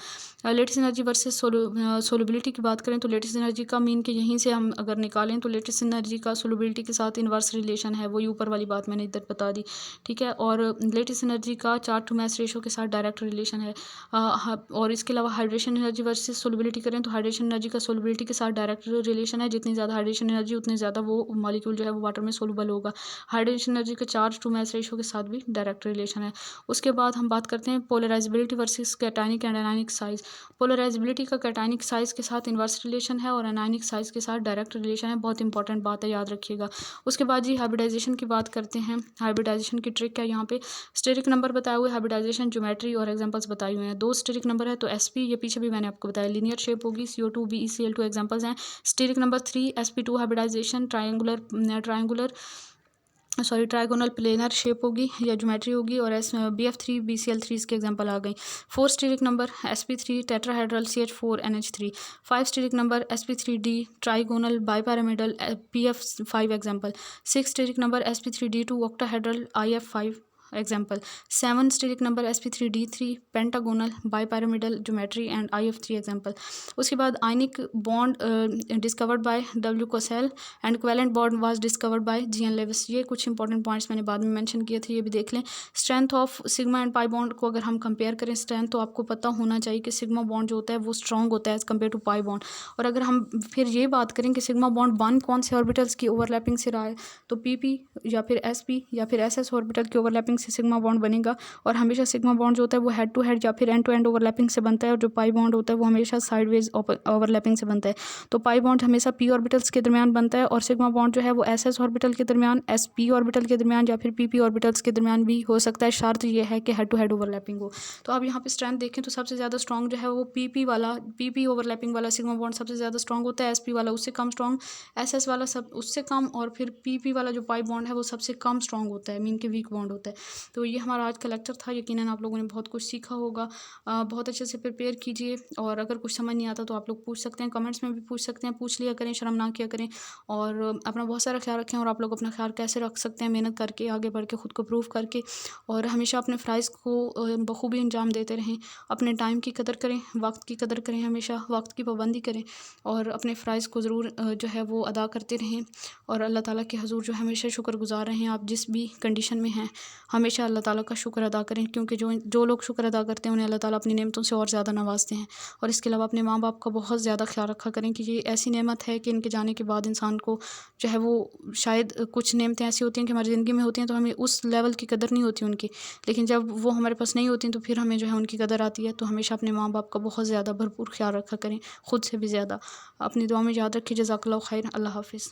लेटेस्ट एनर्जी वर्सेस सोलिबिलिटी की बात करें तो लेटेस्ट एनर्जी का मीन के यहीं से हम अगर निकालें तो लेटेस्ट एनर्जी का सोलिबिलिटी के साथ इन्वर्स रिलेशन है, वही ऊपर वाली बात मैंने इधर बता दी, ठीक है। और लेटेस्ट एनर्जी का चार्ज टू मास रेशो के साथ डायरेक्ट रिलेशन है। और इसके अलावा हाइड्रेशन एनर्जी वर्सेस सोलिबिलिटी करें तो हाइड्रेशन एनर्जी का सोलिबिलिटी के साथ डायरेक्ट रिलेशन है। जितनी ज़्यादा हाइड्रेशन एनर्जी उतनी ज़्यादा वो मॉलिक्यूल जो है वो वाटर में सोलूबल होगा। हाइड्रेशन एनर्जी का चार्ज टू मास रेशो के साथ भी डायरेक्ट रिलेशन है। उसके बाद हम बात करते हैं polarisability versus cationic and anionic size. Polarisability का कैटायनिक साइज के साथ इन्वर्स रिलेशन है और एनायनिक साइज के साथ डायरेक्ट रिलेशन है। बहुत इंपॉर्टेंट बात है, याद रखिएगा। उसके बाद जी हाइब्रिडाइजेशन की बात करते हैं। हाइब्रिडाइजेशन की ट्रिक है यहाँ पे स्टेरिक नंबर बताए हुए, हाइब्रिडाइजेशन ज्योमेट्री और एग्जांपल्स बताए हुए हैं। 2 स्टेरिक नंबर है तो sp, ये पीछे भी मैंने आपको बताया लीनियर शेप होगी। CO2 BeCl2 एग्जांपल्स हैं। Steric number 3 sp2 hybridisation trigonal planar shape होगी या ज्योमेट्री होगी। और BF3 BCl3 इसके एग्जांपल आ गई। 4 steric number sp3 tetrahedral CH4NH3। 5 steric number sp3D trigonal bipyramidal PF5 example. 6 steric number sp3D2 octahedral IF5 example. 7 steric number sp3D3 pentagonal bipyramidal geometry and IF3 example. उसके बाद ionic bond discovered by W Kossel and covalent bond was discovered by GN Lewis. ये कुछ important points मैंने बाद में mention किए थे, ये भी देख लें। Strength of sigma and pi bond को अगर हम कंपेयर करें स्ट्रेंथ, तो आपको पता होना चाहिए कि सिग्मा बॉन्ड जो होता है वो स्ट्रॉन्ग होता है as compared to pi bond. और अगर हम फिर ये बात करें कि सिग्मा बॉन्ड वन कौन से ऑर्बिटल्स की ओवरलैपिंग से रहा है, तो PP या फिर SP या फिर SS ऑर्बिटल की ओवरलैपिंग से सिग्मा बॉन्ड बनेगा। और हमेशा सिग्मा बॉन्ड जो होता है वो हेड टू हेड या फिर एंड टू एंड ओवरलैपिंग से बनता है। और जो पाई बॉन्ड होता है वो हमेशा साइडवेज ओवरलैपिंग से बनता है। तो पाई बॉन्ड हमेशा P ऑर्बिटल्स के दरमियान बनता है और सिग्मा बॉन्ड जो है वो SS ऑर्बिटल के दरमियान, SP ऑर्बिटल के दरमियान या फिर PP ऑर्बिटल्स के दरमियान भी हो सकता है। शर्त ये है कि हेड टू हेड ओवरलैपिंग हो। तो आप यहाँ पे स्ट्रेंथ देखें तो सबसे ज़्यादा स्ट्रॉन्ग जो है वो PP ओवरलैपिंग वाला सिग्मा बॉन्ड सबसे ज़्यादा स्ट्रॉन्ग होता है। SP वाला उससे कम स्ट्रॉन्ग, SS वाला सब उससे कम, और फिर PP वाला जो पाई बॉन्ड है वो सबसे कम स्ट्रॉन्ग होता है, मीन के वीक बॉन्ड होता है। तो ये हमारा आज का लेक्चर था। यकीनन आप लोगों ने बहुत कुछ सीखा होगा। बहुत अच्छे से प्रिपेयर कीजिए और अगर कुछ समझ नहीं आता तो आप लोग पूछ सकते हैं, कमेंट्स में भी पूछ सकते हैं, पूछ लिया करें, शर्म ना किया करें। और अपना बहुत सारा ख्याल रखें। और आप लोग अपना ख्याल कैसे रख सकते हैं? मेहनत करके, आगे बढ़ के, ख़ुद को प्रूव करके, और हमेशा अपने फ़राइज़ को बखूबी अंजाम देते रहें। अपने टाइम की कदर करें, वक्त की कदर करें, हमेशा वक्त की पाबंदी करें और अपने फ़राइज़ को ज़रूर जो है वो अदा करते रहें। और अल्लाह ताला के हज़ूर जो हमेशा शुक्रगुज़ार रहें। आप जिस भी कंडीशन में हैं हमेशा अल्लाह ताला का शुक्र अदा करें, क्योंकि जो लोग शुक्र अदा करते हैं उन्हें अल्लाह ताला अपनी नेमतों से और ज़्यादा नवाजते हैं। और इसके अलावा अपने माँ बाप का बहुत ज़्यादा ख्याल रखा करें कि ये ऐसी नेमत है कि इनके जाने के बाद इंसान को जो है वो शायद कुछ नेमतें ऐसी होती हैं कि हमारी ज़िंदगी में होती हैं तो हमें उस लेवल की कदर नहीं होती उनकी, लेकिन जब वो हमारे पास नहीं होती तो फिर हमें जो है उनकी कदर आती है। तो हमेशा अपने माँ बाप का बहुत ज़्यादा भरपूर ख्याल रखा करें, ख़ुद से भी ज़्यादा। अपनी दुआ में याद रखिए। जज़ाकल्लाहु खैर। अल्लाह हाफ़िज़।